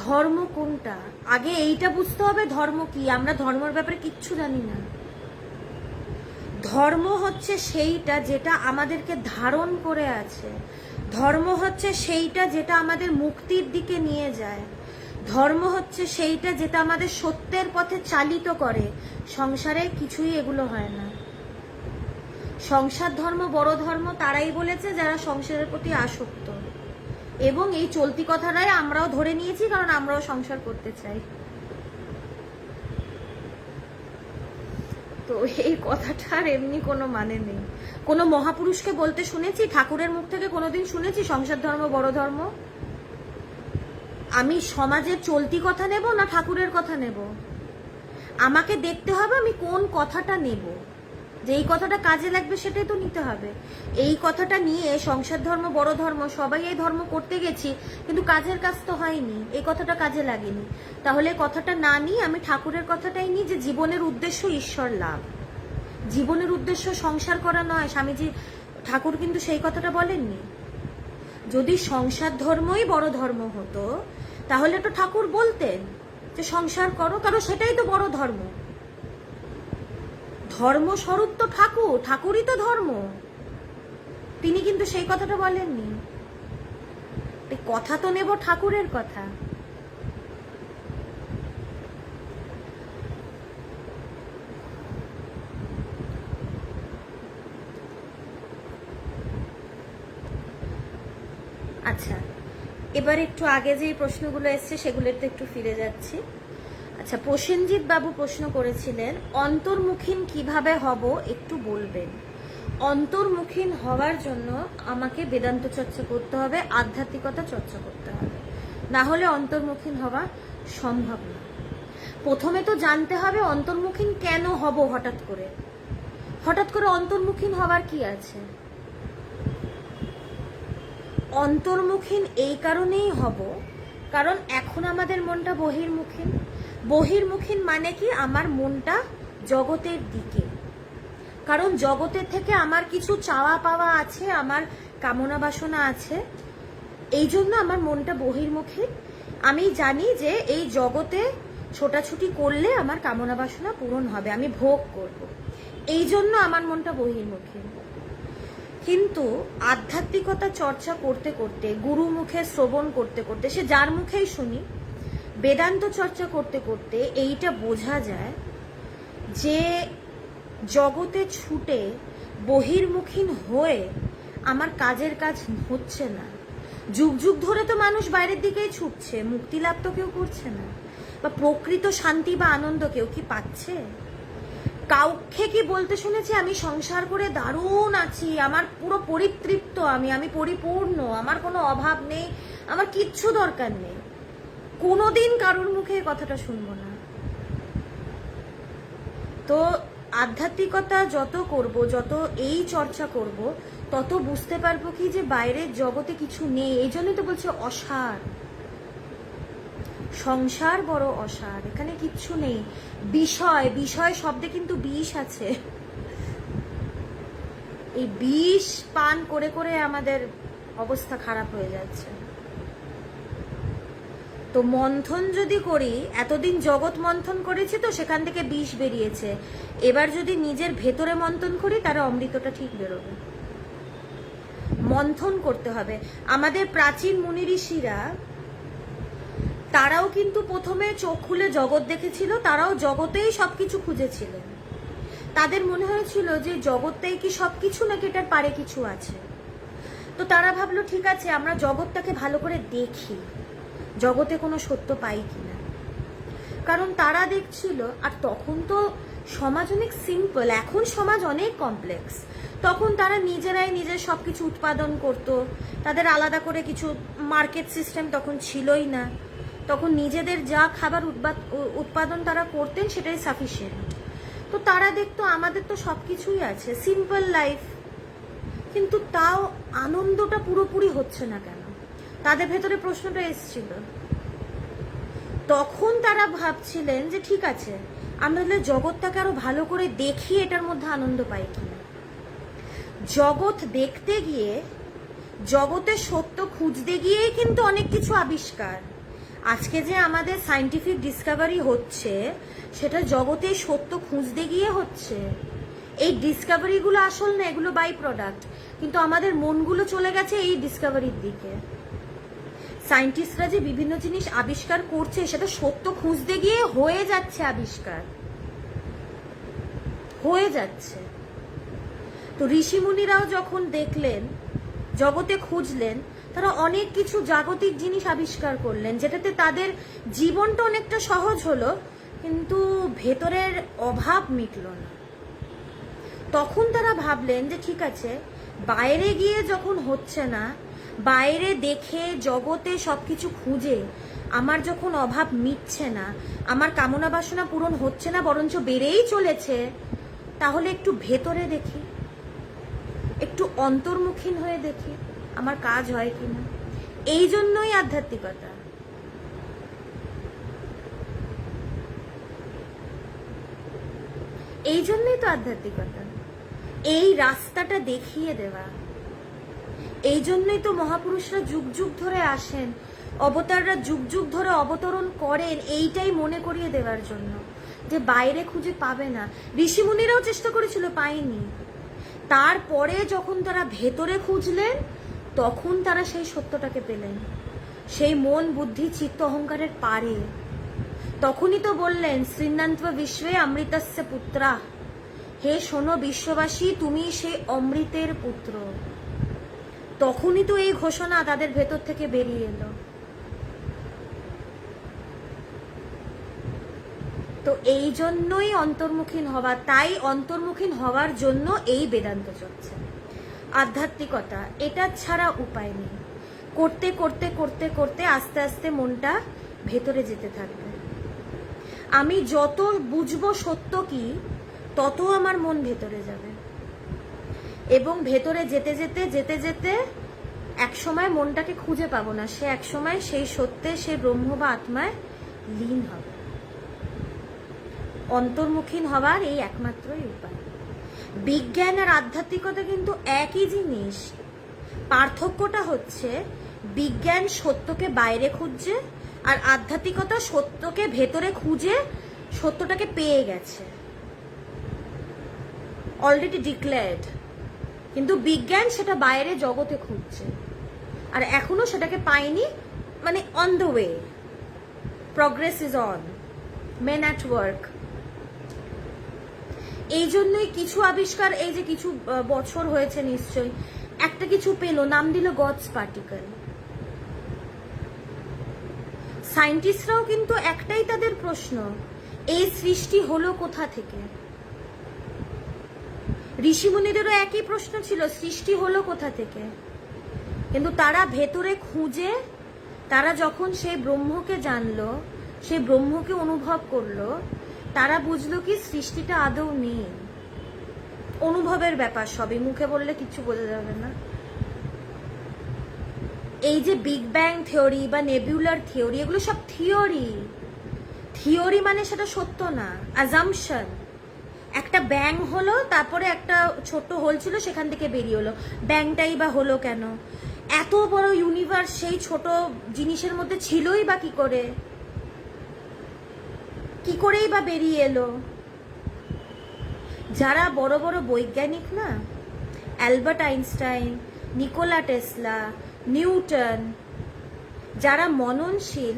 ধর্ম কোনটা? আগে এইটা বুঝতে হবে ধর্ম কি। আমরা ধর্মের ব্যাপারে কিচ্ছু জানি না। ধর্ম হচ্ছে সেইটা যেটা আমাদেরকে ধারণ করে আছে। ধর্ম হচ্ছে সেইটা যেটা আমাদের মুক্তির দিকে নিয়ে যায়। ধর্ম হচ্ছে সেইটা যেটা আমাদের সত্যের পথে চালিত করে। সংসারে কিছুই এগুলো হয় না। সংসার ধর্ম বড় ধর্ম তারাই বলেছে যারা সংসারের প্রতি আসক্ত, এবং এই চলতি কথাটাই আমরাও ধরে নিয়েছি, কারণ আমরাও সংসার করতে চাই। তো এই কথাটার এমনি কোনো মানে নেই। কোনো মহাপুরুষকে বলতে শুনেছি? ঠাকুরের মুখ থেকে কোনোদিন শুনেছি সংসার ধর্ম বড় ধর্ম? আমি সমাজের চলতি কথা নেব না ঠাকুরের কথা নেব? আমাকে দেখতে হবে আমি কোন কথাটা নেব, যে এই কথাটা কাজে লাগবে সেটাই তো নিতে হবে। এই কথাটা নিয়ে সংসার ধর্ম বড় ধর্ম সবাই এই ধর্ম করতে গেছি, কিন্তু কাজের কাজ তো হয়নি, এই কথাটা কাজে লাগেনি। তাহলে কথাটা না নিয়ে আমি ঠাকুরের কথাটাই নিই, যে জীবনের উদ্দেশ্য ঈশ্বর লাভ, জীবনের উদ্দেশ্য সংসার করা নয়। স্বামীজি ঠাকুর কিন্তু সেই কথাটা বলেননি। যদি সংসার ধর্মই বড় ধর্ম হতো তাহলে তো ঠাকুর বলতেন যে সংসার করো, কারণ সেটাই তো বড় ধর্ম। ধর্মস্বরূপ তো ঠাকুর, ঠাকুরই তো ধর্ম। তিনি কিন্তু সেই কথাটা বলেননি। কথা তো নেব ঠাকুরের কথা। আচ্ছা, এবার একটু আগে যে প্রশ্নগুলো এসছে সেগুলোতে একটু ফিরে যাচ্ছি। আচ্ছা, প্রসেনজিৎ বাবু প্রশ্ন করেছিলেন অন্তর্মুখীন কিভাবে হব একটু বলবেন। অন্তর্মুখীন হওয়ার জন্য আমাকে বেদান্ত চর্চা করতে হবে, আধ্যাত্মিকতা চর্চা করতে হবে, না হলে অন্তর্মুখীন হওয়া সম্ভব না। প্রথমে তো জানতে হবে অন্তর্মুখীন কেন হব। হঠাৎ করে অন্তর্মুখীন হওয়ার কি আছে? অন্তর্মুখীন এই কারণেই হব কারণ এখন আমাদের মনটা বহির্মুখীন। বহির্মুখীন মানে কি? আমার মনটা জগতের দিকে, কারণ জগতের থেকে আমার কিছু চাওয়া পাওয়া আছে, আমার কামনা বাসনা আছে, এই জন্য আমার মনটা বহির্মুখী। আমি জানি যে এই জগতে ছোটাছুটি করলে আমার কামনা বাসনা পূরণ হবে, আমি ভোগ করব, এই জন্য আমার মনটা বহির্মুখী। কিন্তু আধ্যাত্মিকতা চর্চা করতে করতে, গুরু মুখে শ্রবণ করতে করতে, সে যার মুখেই শুনি, বেদান্ত চর্চা করতে করতে এইটা বোঝা যায় যে জগতে ছুটে বহির্মুখীন হয়ে আমার কাজের কাজ হচ্ছে না। যুগ যুগ ধরে তো মানুষ বাইরের দিকেই ছুটছে, মুক্তি লাভ তো কেউ করছে না, বা প্রকৃত শান্তি বা আনন্দ কেউ কি পাচ্ছে? কাউকে কি বলতে শুনেছি আমি সংসার করে দারুণ আছি, আমার পুরো পরিতৃপ্ত, আমি পরিপূর্ণ, আমার কোনো অভাব নেই, আমার কিচ্ছু দরকার নেই? কোনোদিন কারোর মুখে এই কথাটা শুনবো না। তো আধ্যাত্মিকতা যত করব, যত এই চর্চা করব, তত বুঝতে পারবো কি যে বাইরের জগতে কিছু নেই। এই জন্যই তো বলছে অসার, সংসার বড় অসার, এখানে কিচ্ছু নেই। বিষয় শব্দে কিন্তু বিষ আছে। এই বিষ পান করে করে আমাদের অবস্থা খারাপ হয়ে যাচ্ছে। তো মন্থন যদি করি, এতদিন জগৎ মন্থন করেছি তো সেখান থেকে বিষ বেরিয়েছে, এবার যদি নিজের ভেতরে মন্থন করি তাহলে অমৃতটা ঠিক বেরোবে। মন্থন করতে হবে। আমাদের প্রাচীন মুনি ঋষিরা, তারাও কিন্তু প্রথমে চোখ খুলে জগৎ দেখেছিল, তারাও জগতেই সবকিছু খুঁজেছিলেন। তাদের মনে হয়েছিল যে জগৎটাই কি সবকিছু, নাকি এটার পারে কিছু আছে। তো তারা ভাবলো ঠিক আছে আমরা জগৎটাকে ভালো করে দেখি। জগতে কোনো সত্য পাই কিনা। কারণ তারা দেখছিল, আর তখন তো সমাজ অনেক সিম্পল, এখন সমাজ অনেক কমপ্লেক্স। তখন তারা নিজেরাই নিজের সব কিছু উৎপাদন করতো, তাদের আলাদা করে কিছু মার্কেট সিস্টেম তখন ছিলই না। তখন নিজেদের যা খাবার উৎপাদন তারা করতেন সেটাই সাফিসিয়েন্ট। তো তারা দেখতো আমাদের তো সব কিছুই আছে, সিম্পল লাইফ, কিন্তু তাও আনন্দটা পুরোপুরি হচ্ছে না কেন? তাদের ভেতরে প্রশ্নটা এসেছিল। তখন তারা ভাবছিলেন যে ঠিক আছে, আমরা তাহলে জগৎটাকে আরো ভালো করে দেখি, এটার মধ্যে আনন্দ পাই কিনা। জগৎ দেখতে গিয়ে, জগতের সত্য খুঁজতে গিয়েই কিন্তু অনেক কিছু আবিষ্কার। আজকে যে আমাদের সায়েন্টিফিক ডিসকাভারি হচ্ছে, সেটা জগতের সত্য খুঁজতে গিয়ে হচ্ছে। এই ডিসকাভারিগুলো আসল না, এগুলো বাই প্রোডাক্ট, কিন্তু আমাদের মনগুলো চলে গেছে এই ডিসকাভারির দিকে। সায়েন্টিস্টরা যে বিভিন্ন জিনিস আবিষ্কার করছে, সেটা সত্য খুঁজতে গিয়ে হয়ে যাচ্ছে আবিষ্কার, হয়ে যাচ্ছে। তো ঋষিমুনিরাও যখন দেখলেন, জগতে খুঁজলেন, তারা অনেক কিছু জাগতিক জিনিস আবিষ্কার করলেন, যেটাতে তাদের জীবনটা অনেকটা সহজ হলো, কিন্তু ভেতরের অভাব মিটল না। তখন তারা ভাবলেন যে ঠিক আছে, বাইরে গিয়ে যখন হচ্ছে না, বাইরে দেখে জগতে সবকিছু খুঁজে আমার যখন অভাব মিটছে না, আমার কামনা বাসনা পূরণ হচ্ছে না, বরঞ্চ বেড়েই চলেছে, তাহলে একটু ভেতরে দেখি, একটু অন্তর্মুখীন হয়ে দেখি আমার কাজ হয় কিনা। এই জন্যই আধ্যাত্মিকতা। এই জন্যই তো আধ্যাত্মিকতা, এই রাস্তাটা দেখিয়ে দেওয়া। এই জন্যই তো মহাপুরুষরা যুগ যুগ ধরে আসেন, অবতাররা যুগ যুগ ধরে অবতরণ করেন, এইটাই মনে করিয়ে দেওয়ার জন্য যে বাইরে খুঁজে পাবে না। ঋষিমুনিরাও চেষ্টা করেছিল, পায়নি। তারপরে যখন তারা ভেতরে খুঁজলেন, তখন তারা সেই সত্যটাকে পেলেন, সেই মন বুদ্ধি চিত্ত অহংকারের পারে। তখনই তো বললেন, শ্রীনান্ত্ব বিশ্বে অমৃতস্য পুত্রা, হে শোনো বিশ্ববাসী, তুমি সেই অমৃতের পুত্র। তখনই তো এই ঘোষণা তাদের ভেতর থেকে বেরিয়ে এলো। তো এই জন্যই অন্তর্মুখীন হওয়া, তাই অন্তর্মুখীন হওয়ার জন্য এই বেদান্ত চলছে, আধ্যাত্মিকতা। এটা ছাড়া উপায় নেই। করতে করতে করতে করতে আস্তে আস্তে মনটা ভেতরে যেতে থাকবে। আমি যত বুঝবো সত্য কি, তত আমার মন ভেতরে যাবে, এবং ভেতরে যেতে যেতে যেতে যেতে একসময় মনটাকে খুঁজে পাবো না, সে একসময় সেই সত্যে, সে ব্রহ্ম বা আত্মায় লীন হবে। অন্তর্মুখীন হওয়ার এই একমাত্রই উপায়। বিজ্ঞান আর আধ্যাত্মিকতা কিন্তু একই জিনিস। পার্থক্যটা হচ্ছে বিজ্ঞান সত্যকে বাইরে খুঁজছে, আর আধ্যাত্মিকতা সত্যকে ভেতরে খুঁজে সত্যটাকে পেয়ে গেছে, অলরেডি ডিক্লেয়ার্ড। কিন্তু বিজ্ঞান সেটা বাইরে জগতে খুঁজছে, আর এখনো সেটাকে পায়নি, মানে on the way, progress is on, men at work. এই জন্যই কিছু আবিষ্কার, এই যে কিছু বছর হয়েছে নিশ্চয়ই, একটা কিছু পেলো, নাম দিল গডস পার্টিকেল। সায়েন্টিস্টরাও কিন্তু একটাই তাদের প্রশ্ন, এই সৃষ্টি হলো কোথা থেকে? ঋষিমুনিদেরও একই প্রশ্ন ছিল, সৃষ্টি হলো কোথা থেকে? কিন্তু তারা ভেতরে খুঁজে, তারা যখন সেই ব্রহ্মকে জানলো, সেই ব্রহ্মকে অনুভব করলো, তারা বুঝলো কি সৃষ্টিটা আদৌ নেই। অনুভবের ব্যাপার সবই, মুখে বললে কিছু বোঝা যাবে না। এই যে বিগ ব্যাং থিওরি বা নেবুলার থিওরি, এগুলো সব থিওরি। থিওরি মানে সেটা সত্য না, অ্যাজাম্পশন। একটা ব্যাং হলো, তারপরে একটা ছোট্ট হোল ছিল, সেখান থেকে বেরিয়ে হলো। ব্যাংটাই বা হলো কেন? এত বড় ইউনিভার্স সেই ছোট জিনিসের মধ্যে ছিলই বা কি করে? কি করেই বা বেরিয়ে এলো? যারা বড় বড় বৈজ্ঞানিক না, Albert Einstein, Nikola Tesla, Newton, যারা মননশীল,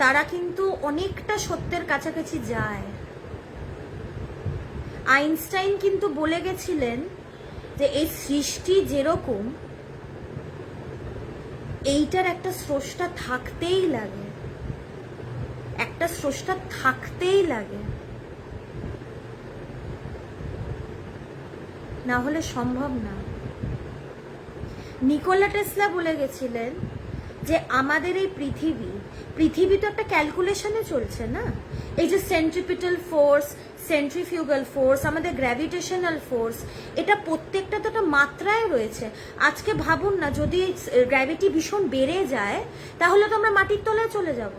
তারা কিন্তু অনেকটা সত্যের কাছাকাছি যায়। আইনস্টাইন কিন্তু বলে গেছিলেন যে এই সৃষ্টি যেরকম, এইটার একটা স্রষ্টা থাকতেই লাগে, একটা স্রষ্টা থাকতেই লাগে, না হলে সম্ভব না। নিকোলা টেসলা বলে গেছিলেন যে আমাদের এই পৃথিবী তো একটা ক্যালকুলেশনে চলছে না। এই যে সেন্ট্রিপিটাল ফোর্স, সেন্ট্রিফিউগাল ফোর্স, আমাদের গ্র্যাভিটেশনাল ফোর্স, এটা প্রত্যেকটা তো একটা মাত্রায় রয়েছে। আজকে ভাবুন না, যদি গ্র্যাভিটি ভীষণ বেড়ে যায় তাহলে তো আমরা মাটির তলায় চলে যাব,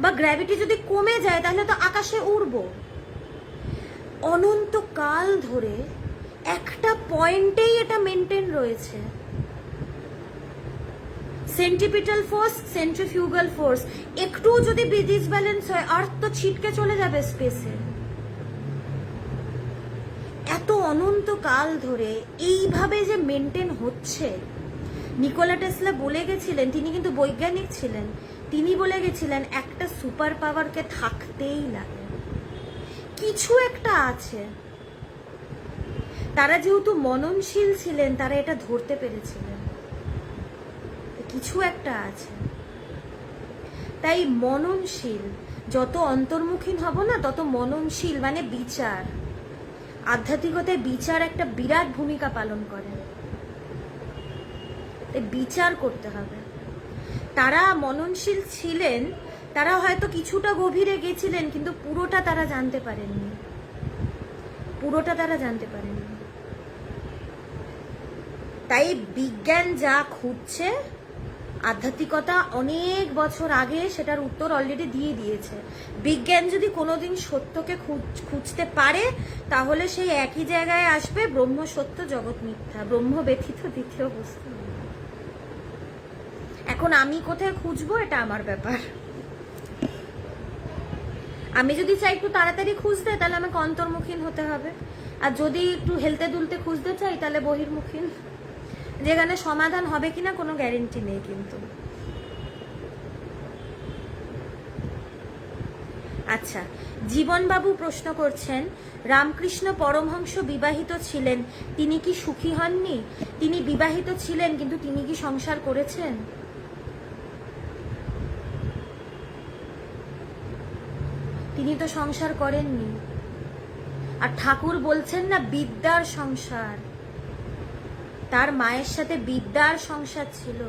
বা গ্র্যাভিটি যদি কমে যায় তাহলে তো আকাশে উড়ব। অনন্তকাল ধরে একটা পয়েন্টেই এটা মেনটেন রয়েছে। সেন্ট্রিপিটাল ফোর্স, সেন্ট্রিফিউগাল ফোর্স, একটু যদি ডিসব্যালেন্স হয় আর্থ তো ছিটকে চলে যাবে স্পেসে। এত অনন্তকাল ধরে এইভাবে যে মেনটেন হচ্ছে। নিকোলা টেসলা বলে গেছিলেন, তিনি কিন্তু বৈজ্ঞানিক ছিলেন, তিনি বলে গেছিলেন একটা সুপার পাওয়ারকে থাকতেই লাগে, কিছু একটা আছে। তারা যেহেতু মননশীল ছিলেন, তারা এটা ধরতে পেরেছিলেন কিছু একটা আছে। তাই মননশীল, যত অন্তর্মুখী হব না তত মননশীল, মানে বিচার, আধ্যাত্মিকতায় বিচার একটা বিরাট ভূমিকা পালন করে। তাই বিচার করতে হবে। তারা মননশীল ছিলেন, তারা হয়তো কিছুটা গভীরে গেছিলেন, কিন্তু পুরোটা তারা জানতে পারেননি, পুরোটা তারা জানতে পারেননি। তাই বিজ্ঞান যা খুঁজছে, আধ্যাত্মিকতা অনেক বছর আগে সেটার উত্তর অলরেডি দিয়ে দিয়েছে। বিজ্ঞান যদি কোনোদিন সত্যকে খুঁজতে পারে তাহলে সেই একই জায়গায় আসবে, ব্রহ্ম সত্য জগৎ মিথ্যা, ব্রহ্ম ব্যথিত দ্বিতীয় বস্তু। এখন আমি কোথায় খুঁজবো এটা আমার ব্যাপার। আমি যদি চাই একটু তাড়াতাড়ি খুঁজতে, তাহলে আমাকে অন্তর্মুখীন হতে হবে। আর যদি একটু হেলতে দুলতে খুঁজতে চাই তাহলে বহির্মুখীন, যেখানে সমাধান হবে কিনা কোনো গ্যারেন্টি নেই। কিন্তু আচ্ছা, জীবনবাবু প্রশ্ন করছেন, রামকৃষ্ণ পরমহংস বিবাহিত ছিলেন, তিনি কি সুখী হননি? তিনি বিবাহিত ছিলেন, কিন্তু তিনি কি সংসার করেছেন? তিনি তো সংসার করেননি। আর ঠাকুর বলছেন না, বিদ্যার সংসার, তার মায়ের সাথে বিদ্যার সংসার ছিল।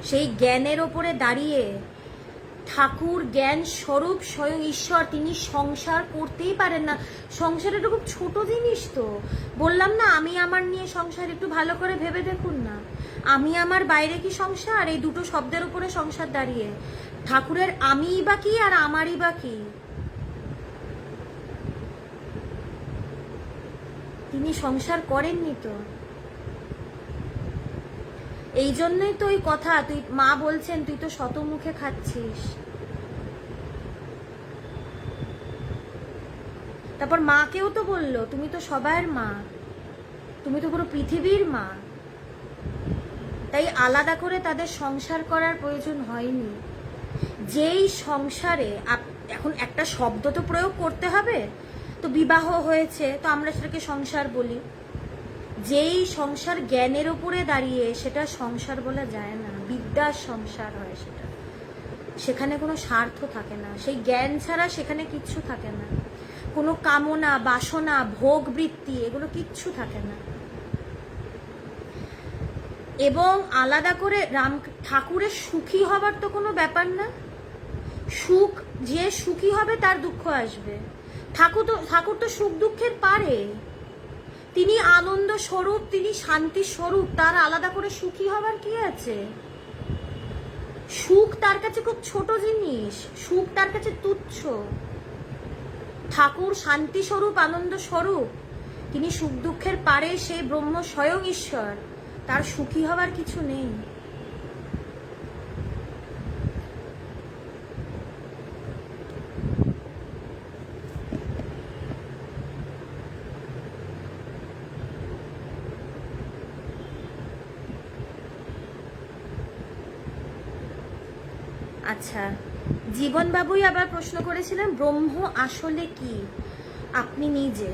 সেই জ্ঞানের ওপরে দাঁড়িয়ে ঠাকুর জ্ঞান স্বরূপ স্বয়ং ঈশ্বর, তিনি সংসার করতেই পারেন না। সংসার এটা খুব ছোট জিনিস। তো বললাম না, আমি আমার নিয়ে সংসার, একটু ভালো করে ভেবে দেখুন না, আমি আমার বাইরে কি সংসার, এই দুটো শব্দের উপরে সংসার দাঁড়িয়ে। ঠাকুরের আমিই বা কি আর আমারই বা কি? তিনি সংসার করেননি তো। এই জন্যই তো ওই কথা, তুই মা বলছেন তুই তো শতমুখে খাচ্ছিস। তারপর মাকেও তো বললো তুমি তো সবার মা, তুমি তো পুরো পৃথিবীর মা। তাই আলাদা করে তাদের সংসার করার প্রয়োজন হয়নি। যেই সংসারে এখন একটা শব্দ তো প্রয়োগ করতে হবে, তো বিবাহ হয়েছে তো আমরা সেটাকে সংসার বলি। যেই সংসার জ্ঞানের উপরে দাঁড়িয়ে, সেটা সংসার বলা যায় না, বিদ্যার সংসার হয় সেটা। সেখানে কোনো স্বার্থ থাকে না, সেই জ্ঞান ছাড়া সেখানে কিচ্ছু থাকে না। কোনো কামনা, বাসনা, ভোগ বৃত্তি, এগুলো কিচ্ছু থাকে না। এবং আলাদা করে রাম ঠাকুরের সুখী হবার তো কোনো ব্যাপার না। সুখ, যে সুখী হবে তার দুঃখ আসবে। ঠাকুর তো সুখ দুঃখের পারে, তিনি আনন্দ স্বরূপ, তিনি শান্তি স্বরূপ, তার আলাদা করে সুখী হবার কি আছে? সুখ তার কাছে খুব ছোট জিনিস, সুখ তার কাছে তুচ্ছ। ঠাকুর শান্তি স্বরূপ, আনন্দ স্বরূপ, তিনি সুখ দুঃখের পারে, সেই ব্রহ্ম স্বয়ং ঈশ্বর, তার সুখী হবার কিছু নেই। আচ্ছা, জীবনবাবুই আবার প্রশ্ন করেছিলেন ব্রহ্ম আসলে কি? আপনি নিজে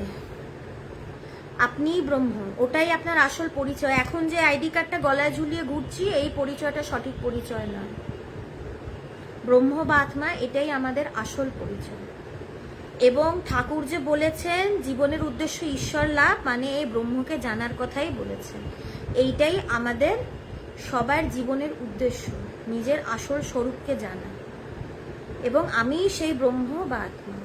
আপনিই ব্রহ্ম, ওটাই আপনার আসল পরিচয়। এখন যে আইডি কার্ডটা গলায় ঝুলিয়ে ঘুরছি, এই পরিচয়টা সঠিক পরিচয় নয়। ব্রহ্ম বা আত্মা, এটাই আমাদের আসল পরিচয়। এবং ঠাকুর যে বলেছেন জীবনের উদ্দেশ্য ঈশ্বর লাভ, মানে এই ব্রহ্মকে জানার কথাই বলেছেন। এইটাই আমাদের সবার জীবনের উদ্দেশ্য, নিজের আসল স্বরূপকে জানা। এবং আমি সেই ব্রহ্ম বা আত্মা।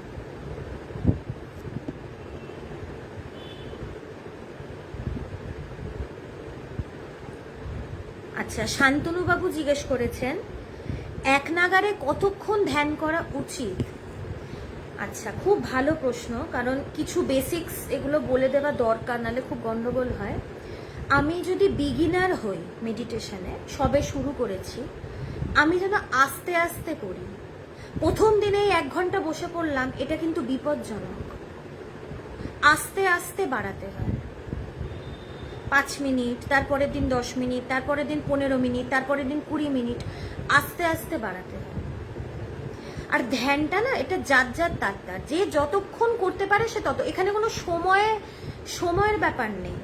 আচ্ছা, শান্তনুবাবু জিজ্ঞেস করেছেন এক নাগারে কতক্ষণ ধ্যান করা উচিত। আচ্ছা, খুব ভালো প্রশ্ন, কারণ কিছু বেসিক্স এগুলো বলে দেওয়া দরকার, নাহলে খুব গন্ডগোল হয়। আমি যদি বিগিনার হই মেডিটেশনে, সবে শুরু করেছি, আমি যেন আস্তে আস্তে করি। প্রথম দিনেই 1 ঘন্টা বসে পড়লাম, এটা কিন্তু বিপজ্জনক। আস্তে আস্তে বাড়াতে হয়। 5 মিনিট, তারপরের দিন 10 মিনিট, তারপরের দিন 15 মিনিট, তারপরের দিন 20 মিনিট, আস্তে আস্তে বাড়াতে হয়। আর ধ্যানটা না, এটা যার যার তার, যে যতক্ষণ করতে পারে সে তত। এখানে কোনো সময়ের ব্যাপার নেই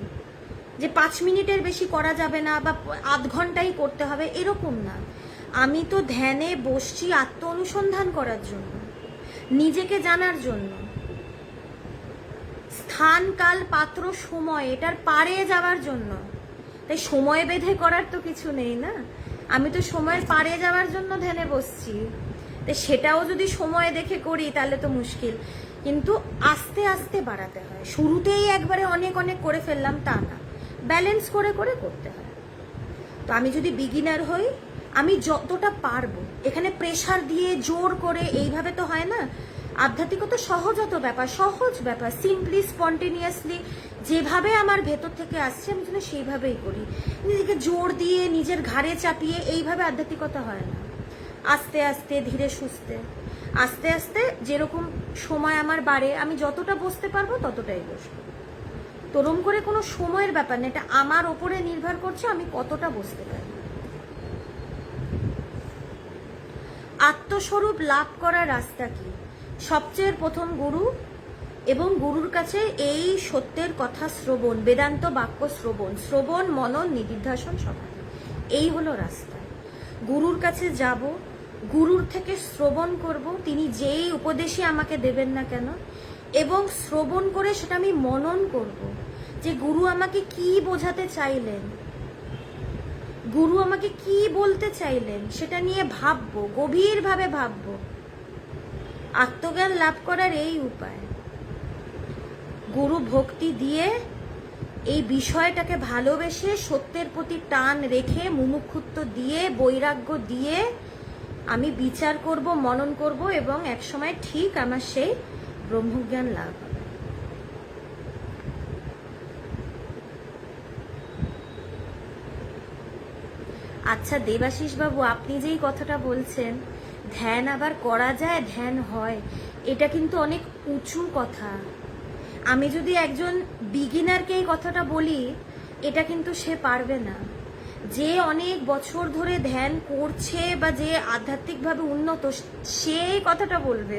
যে 5 মিনিটের বেশি করা যাবে না বা আধ ঘন্টাই করতে হবে, এরকম না। আমি তো ধ্যানে বসছি আত্ম অনুসন্ধান করার জন্য, নিজেকে জানার জন্য। স্থান, কাল, পাত্র, সময়, এটার পারে যাওয়ার জন্য। তাই সময় বেঁধে করার তো কিছু নেই না। আমি তো সময়ের পারে যাওয়ার জন্য ধ্যানে বসছি। তাই সেটাও যদি সময় দেখে করি তাহলে তো মুশকিল। কিন্তু আস্তে আস্তে বাড়াতে হয়। শুরুতেই একবারে অনেক অনেক করে ফেললাম তা না, ব্যালেন্স করে করে করতে হয়। তো আমি যদি বিগিনার হই, আমি যতটা পারবো, এখানে প্রেশার দিয়ে জোর করে এইভাবে তো হয় না। আধ্যাত্মিকতা সহজাত ব্যাপার, সহজ ব্যাপার, সিম্পলি স্পন্টেনিয়াসলি যেভাবে আমার ভেতর থেকে আসছে আমি যেন সেইভাবেই করি। নিজেকে জোর দিয়ে নিজের ঘাড়ে চাপিয়ে এইভাবে আধ্যাত্মিকতা হয় না। আস্তে আস্তে, ধীরে সুস্থে, আস্তে আস্তে যেরকম সময় আমার বাড়ে, আমি যতটা বসতে পারবো ততটাই বসবো। তরম করে কোনো সময়ের ব্যাপার না, এটা আমার ওপরে নির্ভর করছে আমি কতটা বসতে পারি। আত্মস্বরূপ লাভ করার রাস্তা কি? সবচেয়ে প্রথম গুরু, এবং গুরুর কাছে এই সত্যের কথা শ্রবণ, বেদান্ত বাক্য শ্রবণ, শ্রবণ, মনন, নিদিধ্যাসন, সমাধি, এই হলো রাস্তা। গুরুর কাছে যাব, গুরুর থেকে শ্রবণ করব, তিনি যেই উপদেশই আমাকে দেবেন না কেন, এবং শ্রবণ করে সেটা আমি মনন করব, যে গুরু আমাকে কি বোঝাতে চাইলেন, গুরু আমাকে কি বলতে চাইলেন, সেটা নিয়ে ভাববো, গভীরভাবে ভাববো। আত্মজ্ঞান লাভ করার এই উপায়। গুরু ভক্তি দিয়ে, এই বিষয়টাকে ভালোবেসে, সত্যের প্রতি টান রেখে, মুমুক্ষুত্ব দিয়ে, বৈরাগ্য দিয়ে আমি বিচার করব, মনন করব, এবং একসময় ঠিক আমার সেই ব্রহ্মজ্ঞান লাভ হবে। আচ্ছা দেবাশিস বাবু, আপনি যেই কথাটা বলছেন ধ্যান আবার করা যায়, ধ্যান হয়, এটা কিন্তু অনেক উঁচু কথা। আমি যদি একজন বিগিনারকে এই কথাটা বলি, এটা কিন্তু সে পারবে না। যে অনেক বছর ধরে ধ্যান করছে বা যে আধ্যাত্মিকভাবে উন্নত, সে এই কথাটা বলবে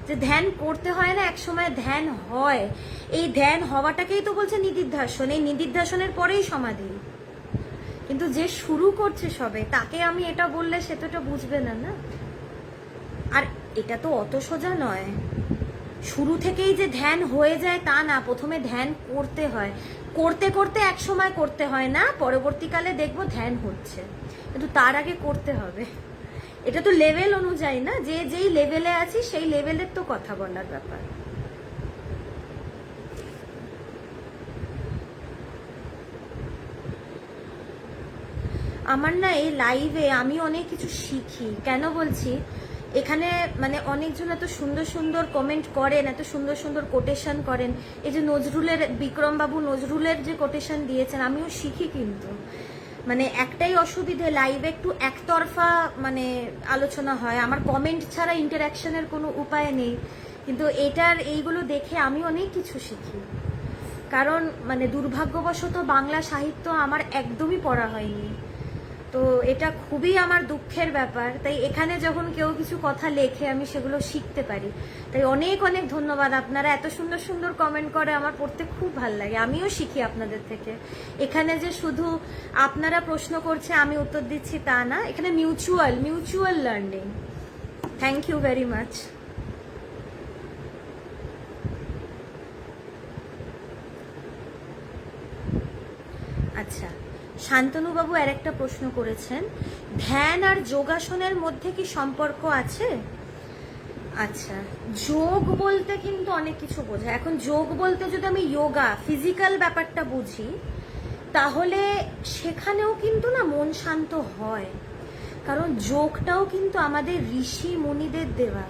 যে ধ্যান করতে হয় না, একসময় ধ্যান হয়। এই ধ্যান হওয়াটাকেই তো বলছে নিদিধ্যাসন, এই নিদিধ্যাসনের পরেই সমাধি। কিন্তু যে শুরু করছে সবে, তাকে আমি এটা বললে সে তো এটা বুঝবে না না। আর এটা তো অত সোজা নয়, শুরু থেকেই যে ধ্যান হয়ে যায় তা না। প্রথমে ধ্যান করতে হয়, করতে করতে এক সময় করতে হয় না, পরবর্তীকালে দেখবো ধ্যান হচ্ছে, কিন্তু তার আগে করতে হবে। এটা তো লেভেল অনুযায়ী না, যে যেই লেভেলে আছি সেই লেভেলের তো কথা বলার ব্যাপার। আমার না এই লাইভে আমি অনেক কিছু শিখি। কেন বলছি, এখানে মানে অনেকজন এত সুন্দর সুন্দর কমেন্ট করেন, এত সুন্দর সুন্দর কোটেশন করেন। এই যে নজরুলের, বিক্রমবাবু নজরুলের যে কোটেশন দিয়েছেন, আমিও শিখি। কিন্তু মানে একটাই অসুবিধে, লাইভে একটু একতরফা মানে আলোচনা হয়, আমার কমেন্ট ছাড়া ইন্টারাকশনের কোনো উপায় নেই। কিন্তু এটার এইগুলো দেখে আমি অনেক কিছু শিখি। কারণ মানে দুর্ভাগ্যবশত বাংলা সাহিত্য আমার একদমই পড়া হয়নি। তো এটা খুবই আমার দুঃখের ব্যাপার। তাই এখানে যখন কেউ কিছু কথা লেখে আমি সেগুলো শিখতে পারি। তাই অনেক অনেক ধন্যবাদ, আপনারা এত সুন্দর সুন্দর কমেন্ট করে, আমার পড়তে খুব ভালো লাগে, আমিও শিখি আপনাদের থেকে। এখানে যে শুধু আপনারা প্রশ্ন করছে আমি উত্তর দিচ্ছি তা না, এখানে mutual learning. Thank you very much. আচ্ছা, শান্তনুবাবু আর একটা প্রশ্ন করেছেন, ধ্যান আর যোগাসনের মধ্যে কি সম্পর্ক আছে? আচ্ছা, যোগ বলতে কিন্তু অনেক কিছু বোঝায়। এখন যোগ বলতে যদি আমি যোগা ফিজিক্যাল ব্যাপারটা বুঝি, তাহলে সেখানেও কিন্তু না মন শান্ত হয়। কারণ যোগটাও কিন্তু আমাদের ঋষি মুনিদের দেওয়া।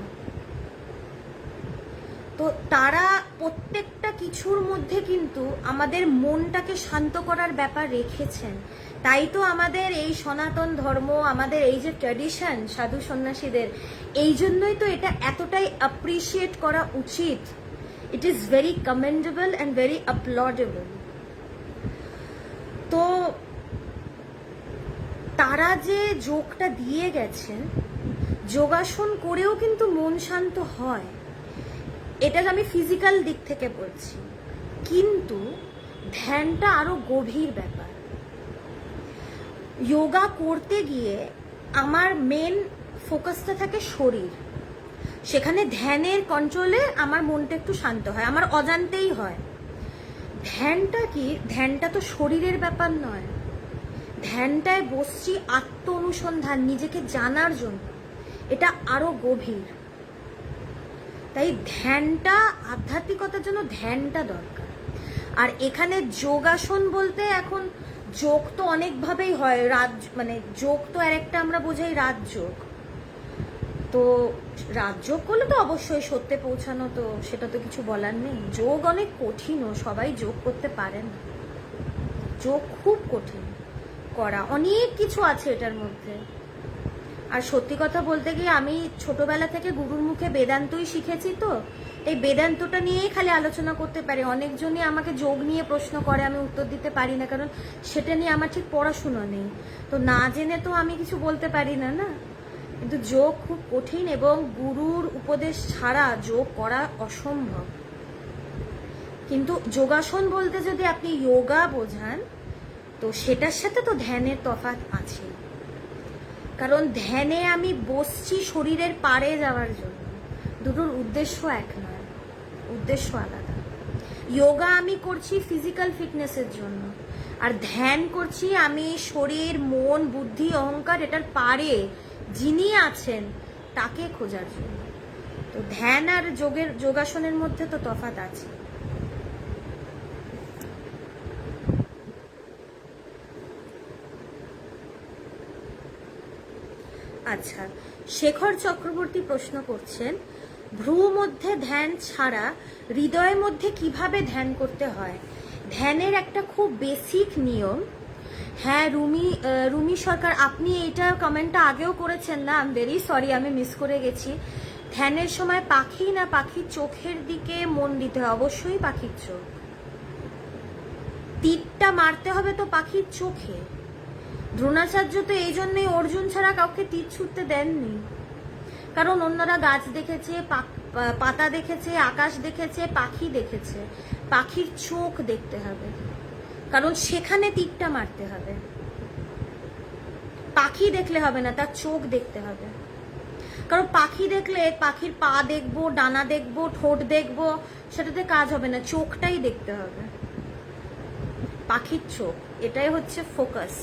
তো তারা প্রত্যেকটা কিছুর মধ্যে কিন্তু আমাদের মনটাকে শান্ত করার ব্যাপার রেখেছেন। তাই তো আমাদের এই সনাতন ধর্ম, আমাদের এই যে ট্র্যাডিশন সাধু সন্ন্যাসীদের, এই জন্যই তো এটা এতটাই অ্যাপ্রিসিয়েট করা উচিত। It is very commendable and very applaudable. তো তারা যে যোগটা দিয়ে গেছেন, যোগাসন করেও কিন্তু মন শান্ত হয়। এটা আমি ফিজিক্যাল দিক থেকে বলছি, কিন্তু ধ্যানটা আরো গভীর ব্যাপার। যোগা করতে গিয়ে আমার মেন ফোকাসটা থাকে শরীর, সেখানে ধ্যানের কন্ট্রোলে আমার মনটা একটু শান্ত হয়, আমার অজান্তেই হয়। ধ্যানটা কি? ধ্যানটা তো শরীরের ব্যাপার নয়। ধ্যানটায় বসছি আত্ম অনুসন্ধান, নিজেকে জানার জন্য। এটা আরো গভীর। তাই ধ্যানটা, আধ্যাত্মিকতার জন্য ধ্যানটা দরকার। আর এখানে যোগাসন বলতে এখন যোগ তো অনেকভাবেই হয়, মানে যোগ তো আর একটা আমরা বোঝাই রাজযোগ। তো রাজযোগ করলে তো অবশ্যই সত্যে পৌঁছানো, তো সেটা তো কিছু বলার নেই। যোগ অনেক কঠিনও, সবাই যোগ করতে পারে না। যোগ খুব কঠিন করা, অনেক কিছু আছে এটার মধ্যে। আর সত্যি কথা বলতে গিয়ে আমি ছোটবেলা থেকে গুরুর মুখে বেদান্তই শিখেছি, তো এই বেদান্তটা নিয়েই খালি আলোচনা করতে পারি। অনেকজনই আমাকে যোগ নিয়ে প্রশ্ন করে, আমি উত্তর দিতে পারি না, কারণ সেটা নিয়ে আমার ঠিক পড়াশুনো নেই। তো না জেনে তো আমি কিছু বলতে পারি না না। কিন্তু যোগ খুব কঠিন, এবং গুরুর উপদেশ ছাড়া যোগ করা অসম্ভব। কিন্তু যোগাসন বলতে যদি আপনি যোগা বোঝান, তো সেটার সাথে তো ধ্যানের তফাৎ আছে। কারণ ধ্যানে আমি বসছি শরীরের পারে যাওয়ার জন্য, দুটোর উদ্দেশ্য এক নয়, উদ্দেশ্য আলাদা। যোগা আমি করছি ফিজিক্যাল ফিটনেসের জন্য, আর ধ্যান করছি আমি শরীর, মন, বুদ্ধি, অহংকার এটার পারে যিনি আছেন তাকে খোঁজার জন্য। তো ধ্যান আর যোগাসনের মধ্যে তো তফাৎ আছে। আচ্ছা, শেখর চক্রবর্তী প্রশ্ন করছেন, ভ্রু মধ্যে ধ্যান ছাড়া হৃদয়ের মধ্যে কিভাবে ধ্যান করতে হয়? ধ্যানের একটা খুব বেসিক নিয়ম। হ্যাঁ, রুমি সরকার, আপনি এইটা কমেন্টটা আগেও করেছেন না? আই এম ভেরি সরি, আমি মিস করে গেছি। ধ্যানের সময় পাখি না পাখির চোখের দিকে মন দিতে হয়? অবশ্যই পাখির চোখ। তীরটা মারতে হবে তো পাখির চোখে। দ্রোণাচার্য তো এই জন্যই অর্জুন ছাড়া কাউকে তীর ছুটতে দেননি, কারণ অন্যরা গাছ দেখেছে, পাতা দেখেছে, আকাশ দেখেছে, পাখি দেখেছে। পাখির চোখ দেখতে হবে, কারণ সেখানে তীরটা মারতে হবে। পাখি দেখলে হবে না, তার চোখ দেখতে হবে। কারণ পাখি দেখলে পাখির পা দেখবো, ডানা দেখবো, ঠোঁট দেখবো, সেটাতে কাজ হবে না, চোখটাই দেখতে হবে। পাখির চোখ, এটাই হচ্ছে ফোকাস।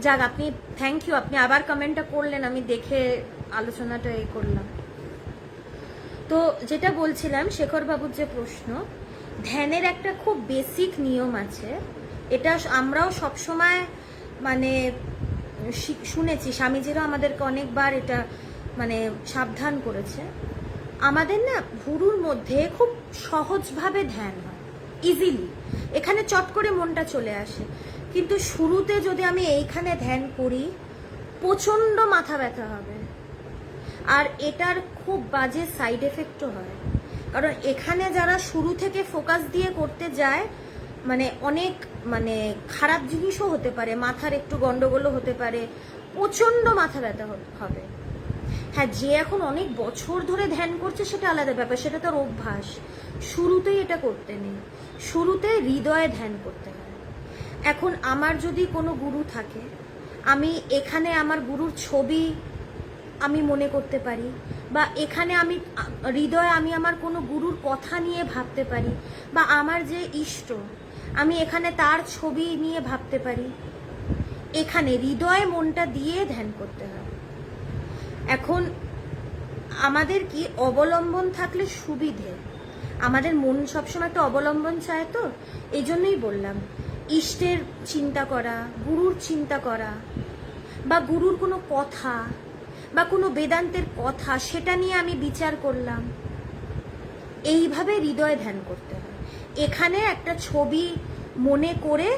যাক, আপনি থ্যাংক ইউ, আপনি আবার কমেন্টটা করলেন, আমি দেখে আলোচনাটা করলাম। তো যেটা বলছিলাম, শেখর বাবুর যে প্রশ্ন, ধ্যানের একটা খুব বেসিক নিয়ম আছে। এটা আমরাও সবসময় মানে শুনেছি, স্বামীজিরা আমাদেরকে অনেকবার এটা মানে সাবধান করেছে। আমাদের না ভুরুর মধ্যে খুব সহজভাবে ধ্যান হয়, ইজিলি, এখানে চট করে মনটা চলে আসে। কিন্তু শুরুতে যদি আমি এইখানে ধ্যান করি, প্রচন্ড মাথা ব্যথা হবে, আর এটার খুব বাজে সাইড এফেক্টও হয়। কারণ এখানে যারা শুরু থেকে ফোকাস দিয়ে করতে যায়, মানে অনেক মানে খারাপ জিনিসও হতে পারে, মাথার একটু গন্ডগোলও হতে পারে, প্রচন্ড মাথা ব্যথা হবে। হ্যাঁ, যে এখন অনেক বছর ধরে ধ্যান করছে সেটা আলাদা ব্যাপার, সেটা তার অভ্যাস। শুরুতেই এটা করতে নেই, শুরুতে হৃদয়ে ধ্যান করতে হয়। এখন আমার যদি কোনো গুরু থাকে, আমি এখানে আমার গুরুর ছবি আমি মনে করতে পারি, বা এখানে আমি হৃদয়ে আমি আমার কোনো গুরুর কথা নিয়ে ভাবতে পারি, বা আমার যে ইষ্ট আমি এখানে তার ছবি নিয়ে ভাবতে পারি। এখানে হৃদয়ে মনটা দিয়ে ধ্যান করতে হয়। এখন আমাদের কি অবলম্বন থাকলে সুবিধে, আমাদের মন সবসময় একটা অবলম্বন চায়, তো এই জন্যই বললাম ইষ্টের চিন্তা করা, গুরুর চিন্তা করা, বা গুরুর কোনো কথা বা কোনো বেদান্তের কথা সেটা নিয়ে আমি বিচার করলাম, এইভাবে হৃদয়ে ধ্যান করতে হয়। এখানে একটা ছবি মনে করে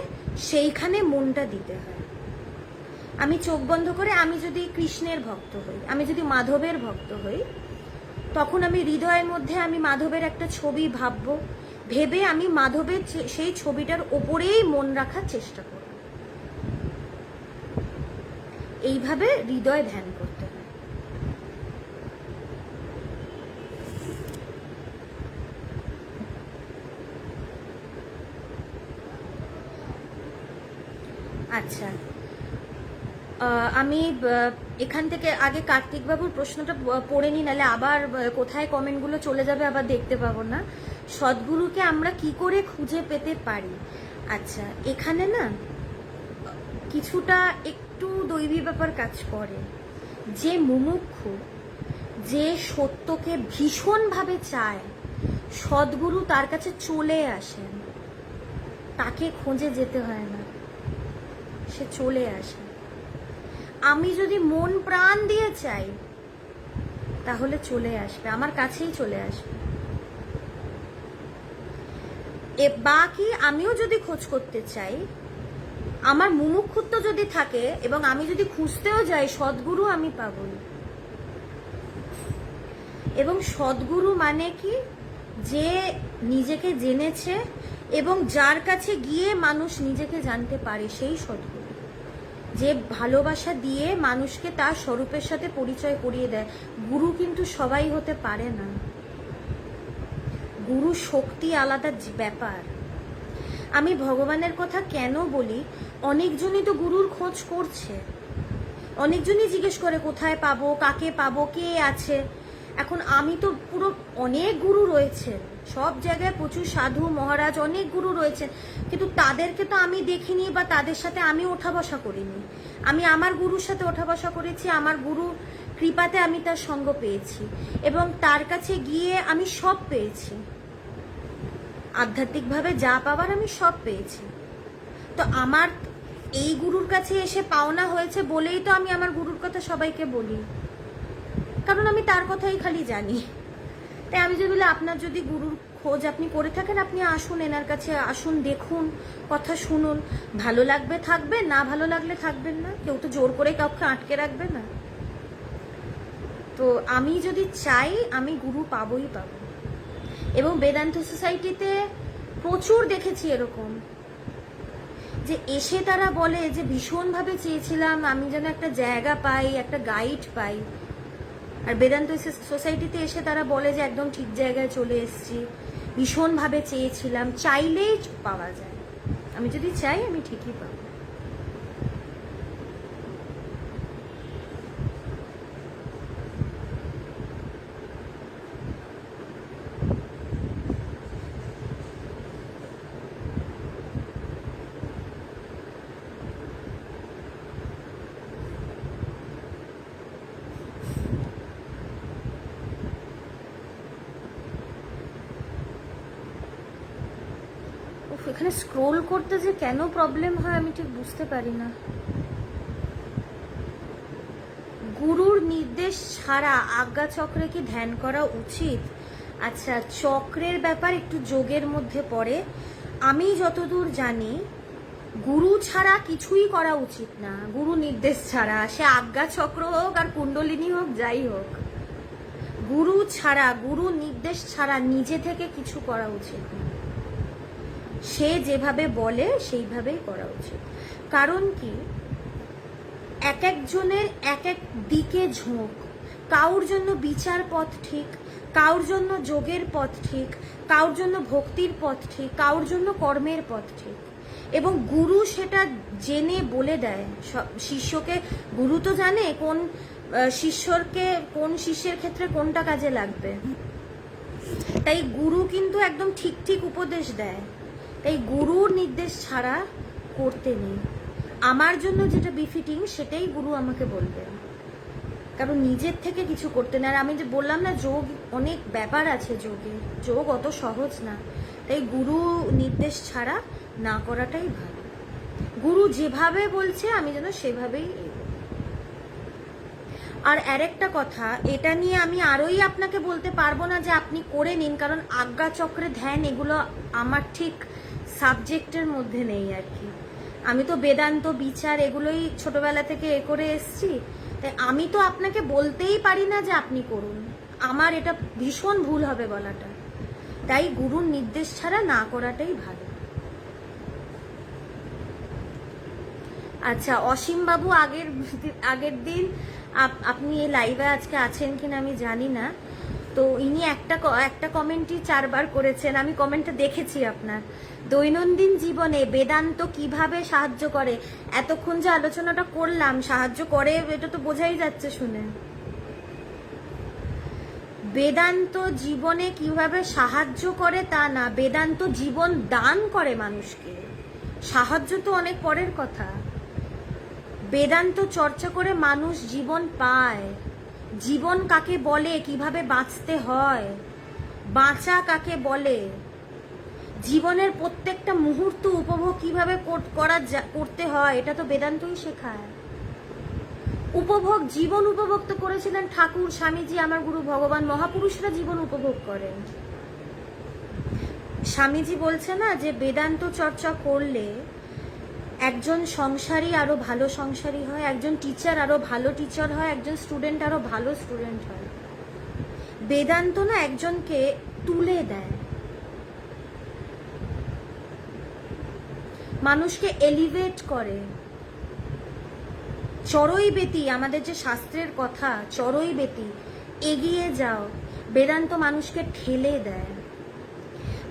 সেইখানে মনটা দিতে হয়। আমি চোখ বন্ধ করে আমি যদি কৃষ্ণের ভক্ত হই, আমি যদি মাধবের ভক্ত হই, তখন আমি হৃদয়ের মধ্যে আমি মাধবের একটা ছবি ভাববো, ভেবে আমি মাধবের সেই ছবিটার ওপরেই মন রাখার চেষ্টা করব। এইভাবে হৃদয় ধ্যান করতে হয়। আচ্ছা, আমি এখান থেকে আগে কার্তিকবাবুর প্রশ্নটা পড়ে নি, নাহলে আবার কোথায় কমেন্টগুলো চলে যাবে আবার দেখতে পাবো না। সদ্গুরুকে আমরা কি করে খুঁজে পেতে পারি? আচ্ছা, এখানে না কিছুটা একটু দৈবী ব্যাপার কাজ করে। যে মুমুক্ষু, যে সত্যকে ভীষণভাবে চায়, সদ্গুরু তার কাছে চলে আসেন, তাকে খোঁজে যেতে হয় না, সে চলে আসে। আমি যদি মন প্রাণ দিয়ে চাই তাহলে চলে আসবে, আমার কাছেই চলে আসবে। বাকি আমিও যদি খোঁজ করতে চাই, আমার মুমুক্ষুত্ব যদি থাকে এবং আমি যদি খুঁজতেও যাই, সদ্গুরু আমি পাবই। এবং সদ্গুরু মানে কি? যে নিজেকে জেনেছে এবং যার কাছে গিয়ে মানুষ নিজেকে জানতে পারে, সেই সদ্গুরু। যে ভালোবাসা দিয়ে মানুষকে তার স্বরূপের সাথে পরিচয় করিয়ে দেয়। গুরু কিন্তু সবাই হতে পারে না, গুরু শক্তি আলাদা ব্যাপার। আমি ভগবানের কথা কেন বলি, অনেকজনই তো গুরুর খোঁজ করছে, অনেকজনই জিজ্ঞেস করে কোথায় পাবো, কাকে পাবো, কে আছে। এখন আমি তো পুরো অনেক গুরু রয়েছে সব জায়গায়, প্রচুর সাধু মহারাজ অনেক গুরু রয়েছেন, কিন্তু তাদেরকে তো আমি দেখিনি বা তাদের সাথে আমি ওঠা বসা করিনি। আমি আমার গুরুর সাথে ওঠা বসা করেছি, আমার গুরু কৃপাতে আমি তার সঙ্গ পেয়েছি এবং তার কাছে গিয়ে আমি সব পেয়েছি, আধ্যাত্মিকভাবে যা পাবার আমি সব পেয়েছি। তো আমার এই গুরুর কাছে এসে পাওনা হয়েছে বলেই তো আমি আমার গুরুর কথা সবাইকে বলি, কারণ আমি তার কথাই খালি জানি। তাই আমি যদি বলি, আপনার যদি গুরুর খোঁজ আপনি করে থাকেন, আপনি আসুন, এনার কাছে আসুন, দেখুন, কথা শুনুন, ভালো লাগবে থাকবে, না ভালো লাগলে থাকবেন না, কেউ তো জোর করে কাউকে আটকে রাখবে না। তো আমি যদি চাই আমি গুরু পাবোই পাবো। এবং বেদান্ত সোসাইটিতে প্রচুর দেখেছি এরকম, যে এসে তারা বলে যে ভীষণভাবে চেয়েছিলাম আমি যেন একটা জায়গা পাই, একটা গাইড পাই। আর বেদান্ত সোসাইটিতে এসে তারা বলে যে একদম ঠিক জায়গায় চলে এসেছি, ভীষণভাবে চেয়েছিলাম। চাইলেই পাওয়া যায়, আমি যদি চাই আমি ঠিকই পাবো। এখানে স্ক্রোল করতে যে কেন প্রবলেম হয় আমি ঠিক বুঝতে পারি না। গুরুর নির্দেশ ছাড়া আজ্ঞা চক্রে কি ধ্যান করা উচিত? আচ্ছা, চক্রের ব্যাপার একটু যোগের মধ্যে পড়ে। আমি যতদূর জানি গুরু ছাড়া কিছুই করা উচিত না, গুরু নির্দেশ ছাড়া, সে আজ্ঞা চক্র হোক আর কুণ্ডলিনী হোক, যাই হোক, গুরু ছাড়া, গুরু নির্দেশ ছাড়া নিজে থেকে কিছু করা উচিত না। সে যেভাবে বলে সেইভাবেই করা উচিত। কারণ কি, এক একজনের এক এক দিকে ঝোঁক। কাউর জন্য বিচার পথ ঠিক, কাউর জন্য যোগের পথ ঠিক, কাউর জন্য ভক্তির পথ ঠিক, কাউর জন্য কর্মের পথ ঠিক। এবং গুরু সেটা জেনে বলে দেয় শিষ্যকে। গুরু তো জানে কোন শিষ্যের ক্ষেত্রে কোনটা কাজে লাগবে। তাই গুরু কিন্তু একদম ঠিক ঠিক উপদেশ দেয়। তাই গুরুর নির্দেশ ছাড়া করতে নেই। আমার জন্য যেটা বিফিটিং সেটাই গুরু আমাকে বলবে, কারণ নিজের থেকে কিছু করতে না। আর আমি যে বললাম না, যোগ অনেক ব্যাপার আছে, যোগ অত সহজ না। তাই গুরু নির্দেশ ছাড়া না করাটাই ভালো। গুরু যেভাবে বলছে আমি যেন সেভাবেই। আর আরেকটা কথা, এটা নিয়ে আমি আরোই আপনাকে বলতে পারবো না যে আপনি করে নিন, কারণ আজ্ঞা চক্রে ধ্যান এগুলো আমার ঠিক সাবজেক্টের মধ্যে নেই আর কি। আমি তো বেদান্ত বিচার এগুলোই ছোটবেলা থেকে করে এসছি। তাই আমি তো আপনাকে বলতেই পারি না যে আপনি করুন, আমার এটা ভীষণ ভুল হবে বলাটা। তাই গুরুর নির্দেশ ছাড়া না করাটাই ভালো। আচ্ছা, অসীম বাবু আগের দিন আপনি এই লাইভে আজকে আছেন কিনা আমি জানি না, তো ইনি একটা কমেন্টই 4 বার করেছেন। আমি কমেন্টটা দেখেছি আপনার। দৈনন্দিন জীবনে বেদান্ত কিভাবে সাহায্য করে? এতক্ষণ যে আলোচনাটা করলাম, সাহায্য করে এটা তো বোঝাই যাচ্ছে শুনে। বেদান্ত জীবনে কিভাবে সাহায্য করে তা না, বেদান্ত জীবন দান করে মানুষকে। সাহায্য তো অনেক পরের কথা। বেদান্ত চর্চা করে মানুষ জীবন পায়। জীবন কাকে বলে, কিভাবে বাঁচতে হয়, বাঁচা কাকে বলে, জীবনের প্রত্যেকটা মুহূর্ত উপভোগ কিভাবে করতে হয়, এটা তো বেদান্তই শেখায়। জীবন উপভোগ তো করেছিলেন ঠাকুর, স্বামীজি, আমার গুরু ভগবান। মহাপুরুষরা জীবন উপভোগ করেন। স্বামীজি বলছে না যে বেদান্ত চর্চা করলে একজন সংসারী আরো ভালো সংসারী হয়, একজন টিচার আরো ভালো টিচার হয়, একজন স্টুডেন্ট আরো ভালো স্টুডেন্ট হয়। বেদান্ত না একজনকে তুলে দেয়, মানুষকে এলিভেট করে। চড়ইবেতি, আমাদের যে শাস্ত্রের কথা, চড়ইবেতি, এগিয়ে যাও। বেদান্ত মানুষকে ঠেলে দেয়।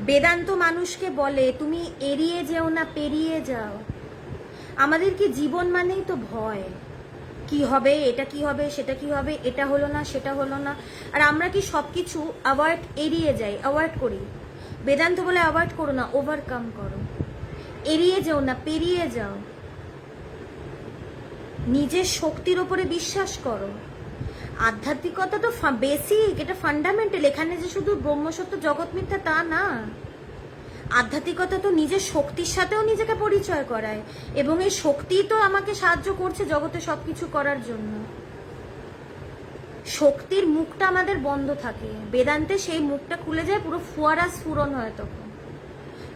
বেদান্ত মানুষকে বলে তুমি এড়িয়ে যেও না, পেরিয়ে যাও। আমাদের কি জীবন মানেই তো ভয়, কি হবে, এটা কি হবে, সেটা কি হবে, এটা হলো না, সেটা হলো না। আর আমরা কি সবকিছু এড়িয়ে যাই, অ্যাভয়েড করি। বেদান্ত বলে অ্যাভয়েড করো না, ওভারকাম করো। এড়িয়ে যেও না, পেরিয়ে যাও। নিজের শক্তির ওপরে বিশ্বাস করো। আধ্যাত্মিকতা তো বেসিক, এটা ফান্ডামেন্টাল। এখানে যে শুধু ব্রহ্মসত্য জগৎ মিথ্যা তা না। আধ্যাত্মিকতা তো নিজের শক্তির সাথেও নিজেকে পরিচয় করায়, এবং এই শক্তি তো আমাকে সাহায্য করছে জগতে সবকিছু করার জন্য। শক্তির মুখটা আমাদের বন্ধ থাকে, বেদান্তে সেই মুখটা খুলে যায়, পুরো ফোয়ারা স্ফুরণ হয় তখন।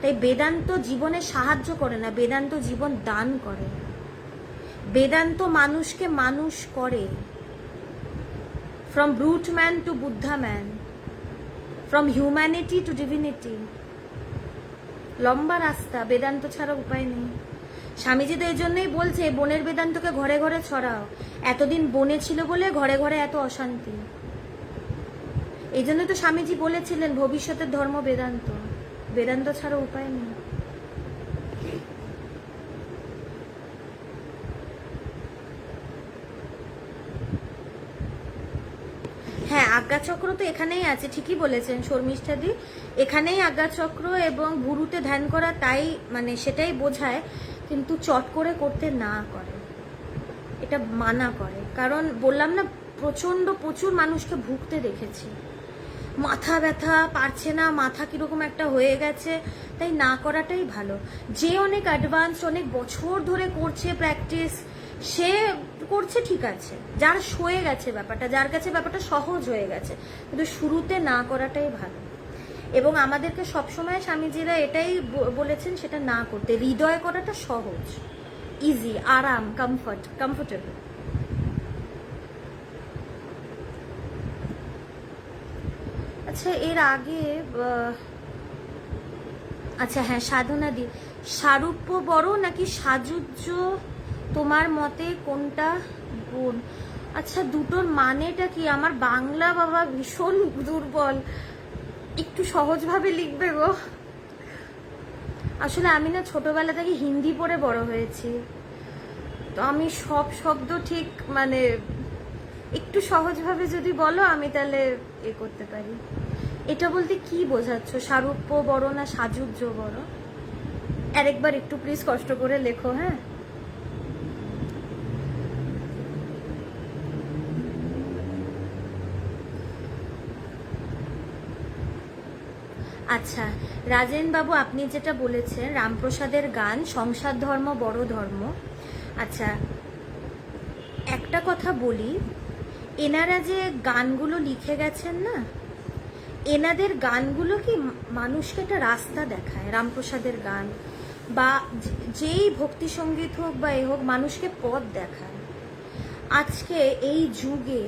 তাই বেদান্ত জীবনে সাহায্য করে না, বেদান্ত জীবন দান করে। বেদান্ত মানুষকে মানুষ করে। From brute man to Buddha man, from humanity to divinity. লম্বা রাস্তা, বেদান্ত ছাড়া উপায় নেই। স্বামীজি তো এই জন্যই বলছে বনের বেদান্তকে ঘরে ঘরে ছড়াও। এতদিন বনে ছিল বলে ঘরে ঘরে এত অশান্তি। এই জন্য তো স্বামীজি বলেছিলেন ভবিষ্যতের ধর্ম বেদান্ত। বেদান্ত ছাড়া উপায় নেই। হ্যাঁ, আজ্ঞাচক্র তো এখানেই আছে, ঠিকই বলেছেন শর্মিষ্ঠাদি। এখানেই আজ্ঞাচক্র এবং গুরুতে ধ্যান করা, তাই মানে সেটাই বোঝায়। কিন্তু চট করে করতে না করে, এটা মানা করে। কারণ বললাম না, প্রচুর মানুষকে ভুগতে দেখেছি। মাথা ব্যথা, পারছে না, মাথা কিরকম একটা হয়ে গেছে। তাই না করাটাই ভালো। যে অনেক অ্যাডভান্স, অনেক বছর ধরে করছে প্র্যাকটিস, সে করছে ঠিক আছে। যার সয়ে গেছে ব্যাপারটা, যার কাছে ব্যাপারটা সহজ হয়ে গেছে, কিন্তু শুরুতে না করাটাই ভালো। এবং আমাদেরকে সবসময় স্বামীজিরা এটাই বলেছেন, সেটা না করতে। হৃদয় করাটা সহজ, ইজি, আরাম, কমফোর্টেবল। আচ্ছা, এর আগে আচ্ছা হ্যাঁ, সাধনা দি, সারূপ্য বড় নাকি সাজুজ্য, তোমার মতে কোনটা গুণ? আচ্ছা, দুটোর মানেটা কি? আমার বাংলা বাবা ভীষণ দুর্বল, একটু সহজভাবে লিখবে গো। আসলে আমি না ছোটবেলা থেকে হিন্দি পড়ে বড় হয়েছি, তো আমি সব শব্দ ঠিক মানে একটু সহজভাবে যদি বলো আমি তাহলে এ করতে পারি। এটা বলতে কি বোঝাচ্ছ, সারূপ্য বড় না সাজুজ্য বড়? আরেকবার একটু প্লিজ কষ্ট করে লেখো। হ্যাঁ, আচ্ছা রাজেন বাবু, আপনি যেটা বলেছেন রামপ্রসাদের গান সংসার ধর্ম বড় ধর্ম। আচ্ছা একটা কথা বলি, এনারা যে গানগুলো লিখে গেছেন না, এনাদের গানগুলো কি মানুষকে একটা রাস্তা দেখায়। রামপ্রসাদের গান বা যেই ভক্তি সঙ্গীত হোক বা এ হোক, মানুষকে পথ দেখায়। আজকে এই যুগে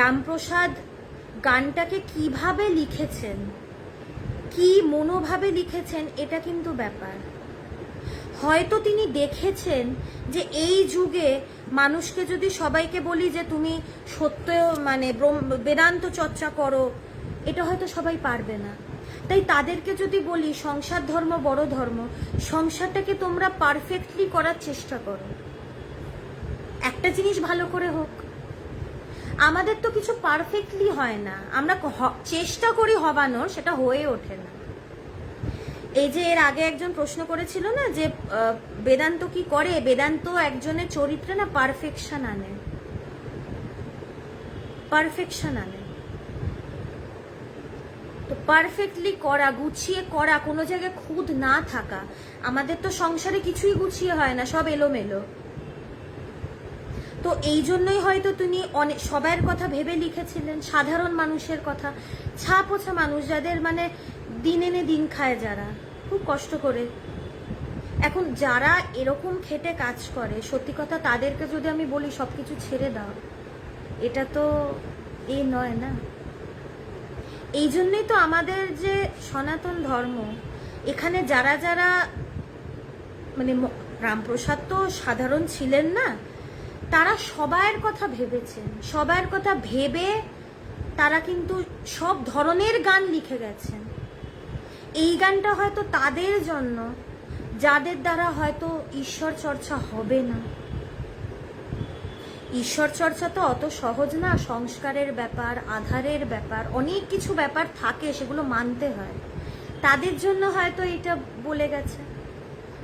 রামপ্রসাদ গানটাকে কিভাবে লিখেছেন, কি মনোভাবে লিখেছেন, এটা কিন্তু ব্যাপার। হয়তো তিনি দেখেছেন যে এই যুগে মানুষকে যদি সবাইকে বলি যে তুমি সত্য মানে বেদান্ত চর্চা করো, এটা হয়তো সবাই পারবে না। তাই তাদেরকে যদি বলি সংসার ধর্ম বড় ধর্ম, সংসারটাকে তোমরা পারফেক্টলি করার চেষ্টা করো, একটা জিনিস ভালো করে হোক। আমাদের তো কিছু পারফেক্টলি হয় না, আমরা চেষ্টা করি হবানোর, সেটা হয়ে ওঠে না। এই যে এর আগে একজন প্রশ্ন করেছিল না যে বেদান্ত কি করে, বেদান্ত একজনের চরিত্রে না পারফেকশন আনে, পারফেকশন আনে। তো পারফেক্টলি করা, গুছিয়ে করা, কোনো জায়গায় খুঁত না থাকা। আমাদের তো সংসারে কিছুই গুছিয়ে হয় না, সব এলোমেলো। তো এই জন্যই হয়তো তিনি অনেক সবার কথা ভেবে লিখেছিলেন, সাধারণ মানুষের কথা, ছাপোছা মানুষ যাদের মানে দিন এনে দিন খায়, যারা খুব কষ্ট করে। এখন যারা এরকম খেটে কাজ করে, সত্যি কথা তাদেরকে যদি আমি বলি সবকিছু ছেড়ে দাও, এটা তো এ নয় না। এই জন্যই তো আমাদের যে সনাতন ধর্ম, এখানে যারা যারা মানে রামপ্রসাদ তো সাধারণ ছিলেন না, তারা সবার কথা ভেবেছেন, সবার কথা ভেবে তারা কিন্তু সব ধরনের গান লিখে গেছেন। এই গানটা হয়তো তাদের জন্য যাদের দ্বারা হয়তো ঈশ্বর চর্চা হবে না। ঈশ্বর চর্চা তো অত সহজ না, সংস্কারের ব্যাপার, আধারের ব্যাপার, অনেক কিছু ব্যাপার থাকে, সেগুলো মানতে হয়। তাদের জন্য হয়তো এটা বলে গেছে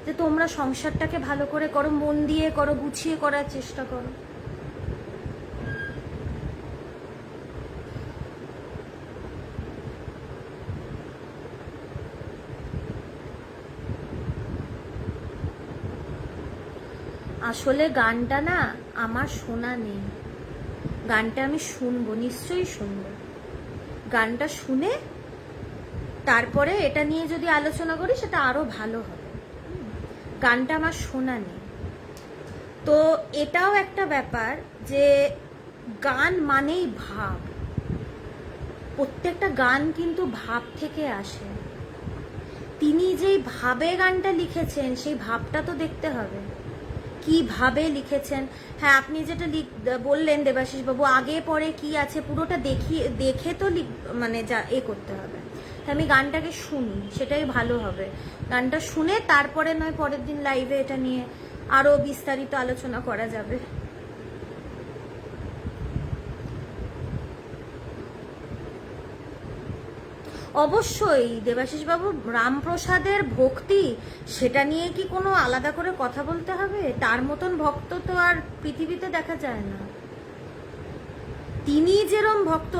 যে তোমরা সংসারটাকে ভালো করে করো, মন দিয়ে করো, গুছিয়ে করার চেষ্টা করো। আসলে গানটা না আমার শোনা নেই, গানটা আমি শুনবো, নিশ্চয়ই শুনবো। গানটা শুনে তারপরে এটা নিয়ে যদি আলোচনা করি সেটা আরো ভালো হবে। গানটা আমার শোনা নেই। তো এটাও একটা ব্যাপার যে গান মানেই ভাব, প্রত্যেকটা গান কিন্তু ভাব থেকে আসে। তিনি যেই ভাবে গানটা লিখেছেন সেই ভাবটা তো দেখতে হবে, কিভাবে লিখেছেন। হ্যাঁ, আপনি যেটা বললেন দেবাশিস বাবু, আগে পরে কি আছে পুরোটা দেখে তো মানে যা করতে হবে। আমি গানটাকে শুনি, সেটাই ভালো হবে। গানটা শুনে তারপরে নয় পরের দিন লাইভে এটা নিয়ে আরো বিস্তারিত আলোচনা করা যাবে। অবশ্যই দেবাশিস বাবু, রামপ্রসাদের ভক্তি, সেটা নিয়ে কি কোনো আলাদা করে কথা বলতে হবে? তার মতন ভক্ত তো আর পৃথিবীতে দেখা যায় না। তিনি যেরম ভক্ত,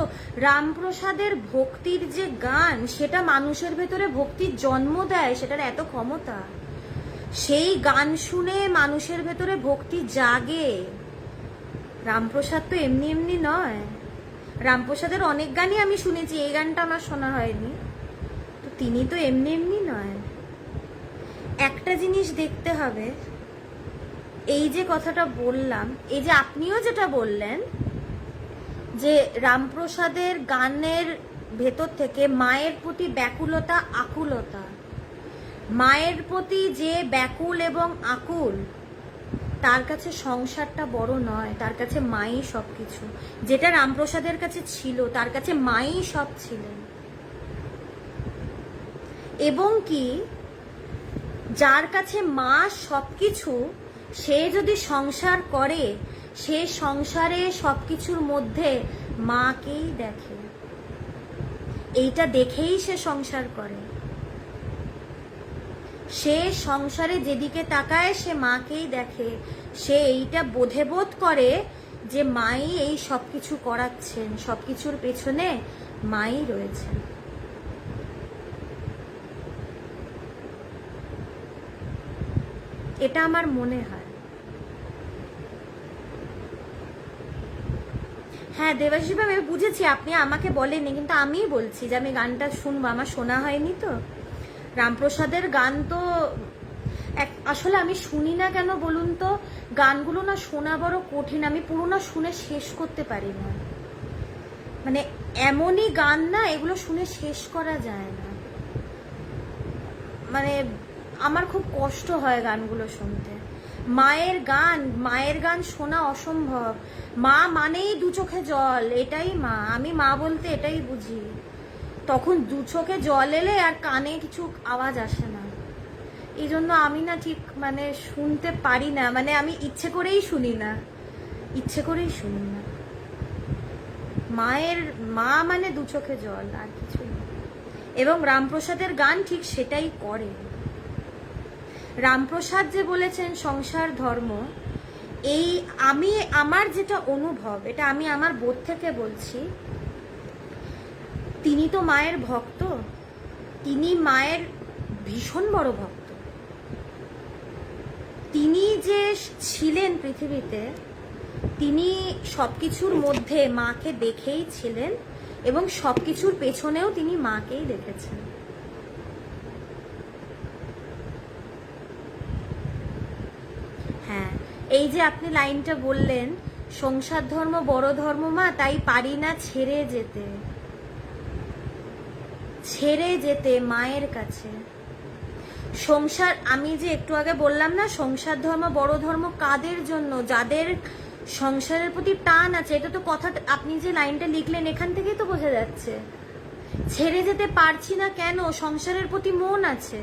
রামপ্রসাদের ভক্তির যে গান, সেটা মানুষের ভেতরে ভক্তির জন্ম দেয়, সেটার এত ক্ষমতা। সেই গান শুনে মানুষের ভেতরে ভক্তি জাগে। রামপ্রসাদ তো এমনি এমনি নয়। রামপ্রসাদের অনেক গানই আমি শুনেছি, এই গানটা আমার শোনা হয়নি। তো তিনি তো এমনি এমনি নয়। একটা জিনিস দেখতে হবে, এই যে কথাটা বললাম, এই যে আপনিও যেটা বললেন যে রামপ্রসাদের গানের ভেতর থেকে মায়ের প্রতি ব্যাকুলতা, আকুলতা, মায়ের প্রতি যে ব্যাকুল এবং আকুল, তার কাছে সংসারটা বড় নয়, তার কাছে মাই সব কিছু। যেটা রামপ্রসাদের কাছে ছিল, তার কাছে মাই সব ছিলেন। এবং কি যার কাছে মা সবকিছু, সে যদি সংসার করে, সে সংসারে সবকিছুর মধ্যে মাকেই দেখে। এইটা দেখেই সে সংসার করে। সে সংসারে যেদিকে তাকায় সে মাকেই দেখে। সে এইটা বোধ করে যে মাই এই সবকিছু করাচ্ছেন, সবকিছুর পেছনে মাই রয়েছেন। এটা আমার মনে হয়। হ্যাঁ দেবাশিস ভাই, আমি বুঝেছি আপনি আমাকে বলেননি, কিন্তু আমিই বলছি যে আমি গানটা শুনবো, আমার শোনা হয়নি তো। রামপ্রসাদের গান তো আসলে আমি শুনি না কেন বলুন তো, গানগুলো না শোনা বড় কঠিন, আমি পুরো না শুনে শেষ করতে পারি না। মানে এমনই গান না, এগুলো শুনে শেষ করা যায় না। মানে আমার খুব কষ্ট হয় গানগুলো শুনতে। মায়ের গান শোনা অসম্ভব। মা মানেই দু চোখে জল, এটাই মা। আমি মা বলতে এটাই বুঝি। তখন দু চোখে জল এলে আর কানে কিছু আওয়াজ আসে না। এই জন্য আমি না ঠিক মানে শুনতে পারি না, মানে আমি ইচ্ছে করেই শুনি না। মা মানে দু চোখে জল, আর কিছু না। এবং রামপ্রসাদের গান ঠিক সেটাই করে। রামপ্রসাদ যে বলেছেন সংসার ধর্ম, এই আমার যেটা অনুভব, এটা আমি আমার বোধ থেকে বলছি, তিনি তো মায়ের ভক্ত, তিনি মায়ের ভীষণ বড় ভক্ত। তিনি যে ছিলেন পৃথিবীতে, তিনি সবকিছুর মধ্যে মাকে দেখেই ছিলেন এবং সবকিছুর পেছনেও তিনি মাকেই দেখেছেন। হ্যাঁ, এই যে আপনি লাইনটা বললেন, সংসার ধর্ম বড় ধর্ম মা, তাই পারি না ছেড়ে যেতে মায়ের কাছে। সংসার, আমি যে একটু আগে বললাম না, সংসার ধর্ম বড় ধর্ম কাদের জন্য? যাদের সংসারের প্রতি টান আছে। এটা তো কথা, আপনি যে লাইনটা লিখলেন এখান থেকেই তো বোঝা যাচ্ছে। ছেড়ে যেতে পারছি না কেন? সংসারের প্রতি মন আছে,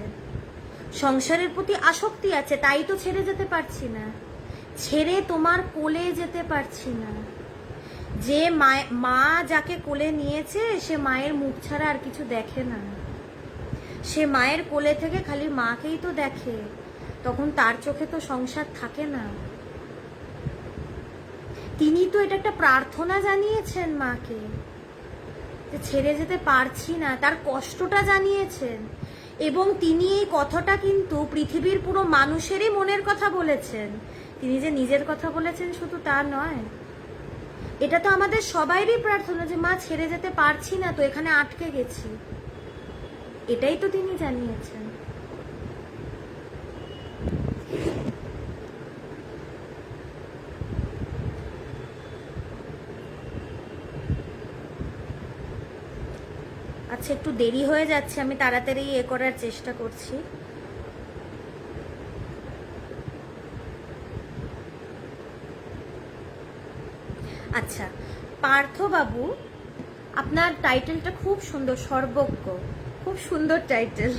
সংসারের প্রতি আসক্তি আছে, তাই তো ছেড়ে যেতে পারছি না। ছেড়ে তোমার কোলে যেতে পারছি না। যে মা যাকে কোলে নিয়েছে, সে মায়ের মুখ ছাড়া আর কিছু দেখে না। সে মায়ের কোলে থেকে খালি মাকেই তো দেখে, তখন তার চোখে তো সংসার থাকে না। তিনি তো এটা একটা প্রার্থনা জানিয়েছেন মাকে, যে ছেড়ে যেতে পারছি না, তার কষ্টটা জানিয়েছেন। এবং তিনি এই কথাটা কিন্তু পৃথিবীর পুরো মানুষেরই মনের কথা বলেছেন। তিনি যে নিজের কথা বলেছেন শুধু তা নয়, এটা তো আমাদের সবাইরই প্রার্থনা যে মা ছেড়ে যেতে পারছি না, তো এখানে আটকে গেছি। এটাই তো তিনি জানিয়েছেন। আচ্ছা, একটু দেরি হয়ে যাচ্ছে, আমি তাড়াতাড়ি করার চেষ্টা করছি। আচ্ছা, পার্থবাবু, আপনার টাইটেলটা খুব সুন্দর, সর্বজ্ঞ, খুব সুন্দর টাইটেল।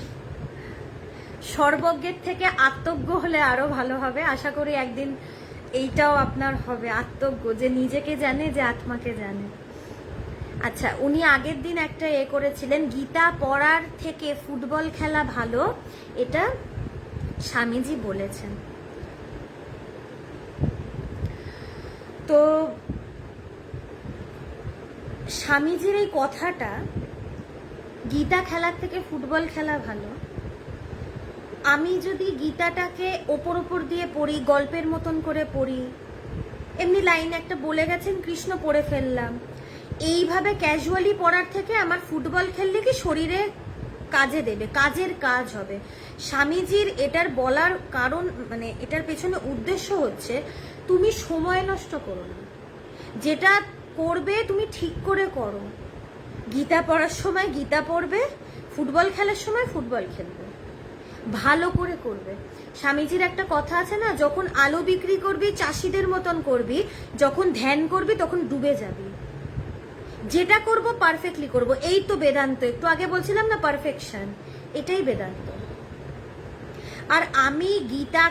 সর্বজ্ঞের থেকে আত্মজ্ঞ হলে আরো ভালো হবে। আশা করি একদিন এইটাও আপনার হবে, আত্মজ্ঞ, যে নিজেকে জানে, যে আত্মাকে জানে। আচ্ছা, উনি আগের দিন একটা করেছিলেন, গীতা পড়ার থেকে ফুটবল খেলা ভালো, এটা স্বামীজি বলেছেন। তো স্বামীজির এই কথাটা, গীতা খেলার থেকে ফুটবল খেলা ভালো, আমি যদি গীতাটাকে ওপর দিয়ে পড়ি, গল্পের মতন করে পড়ি, এমনি লাইন একটা বলে গেছেন কৃষ্ণ পড়ে ফেললাম, এইভাবে ক্যাজুয়ালি পড়ার থেকে আমার ফুটবল খেললে কি শরীরে কাজে দেবে, কাজের কাজ হবে। স্বামীজির এটার বলার কারণ, মানে এটার পেছনে উদ্দেশ্য হচ্ছে, তুমি সময় নষ্ট করো না, যেটা করবে তুমি ঠিক করে করো। গীতা পড়ার সময় গীতা পড়বে, ফুটবল খেলার সময় ফুটবল খেলবে। ভালো করে করবে। স্বামীজির একটা কথা আছে না, যখন আলো বিক্রি করবি চাষিদের মতন করবি, যখন ধ্যান করবি তখন ডুবে যাবি। যেটা করব পারফেক্টলি করব, এই তো বেদান্ত। একটু আগে বলছিলাম না পারফেকশন, এটাই বেদান্ত। আর আমি গীতা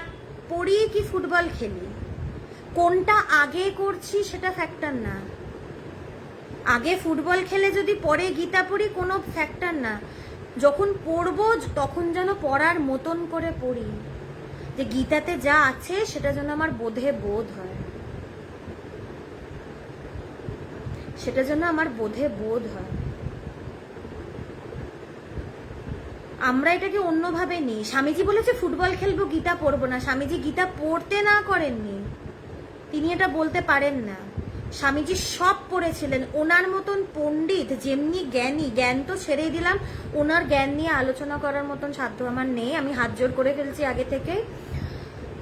পড়ি কি ফুটবল খেলি, কোনটা আগে করছি সেটা ফ্যাক্টর না। আগে ফুটবল খেলে যদি পরে গীতা পড়ি কোনো ফ্যাক্টর না। যখন পড়বো তখন যেন পড়ার মতন করে পড়ি, যে গীতাতে যা আছে সেটা যেন আমার বোধে বোধ হয়, সেটা যেন আমার বোধে বোধ হয়। আমরা এটাকে অন্যভাবে নিই। স্বামীজি বলেছে ফুটবল খেলবো গীতা পড়বো না, স্বামীজি গীতা পড়তে না করেননি, তিনি এটা বলতে পারেন না। স্বামীজি সব পড়েছিলেন। ওনার মতন পণ্ডিত, যেমনি জ্ঞানী, জ্ঞান তো ছেড়েই দিলাম, ওনার জ্ঞান নিয়ে আলোচনা করার মতন সাধ্য আমার নেই, আমি হাত জোর করে ফেলছি আগে থেকে।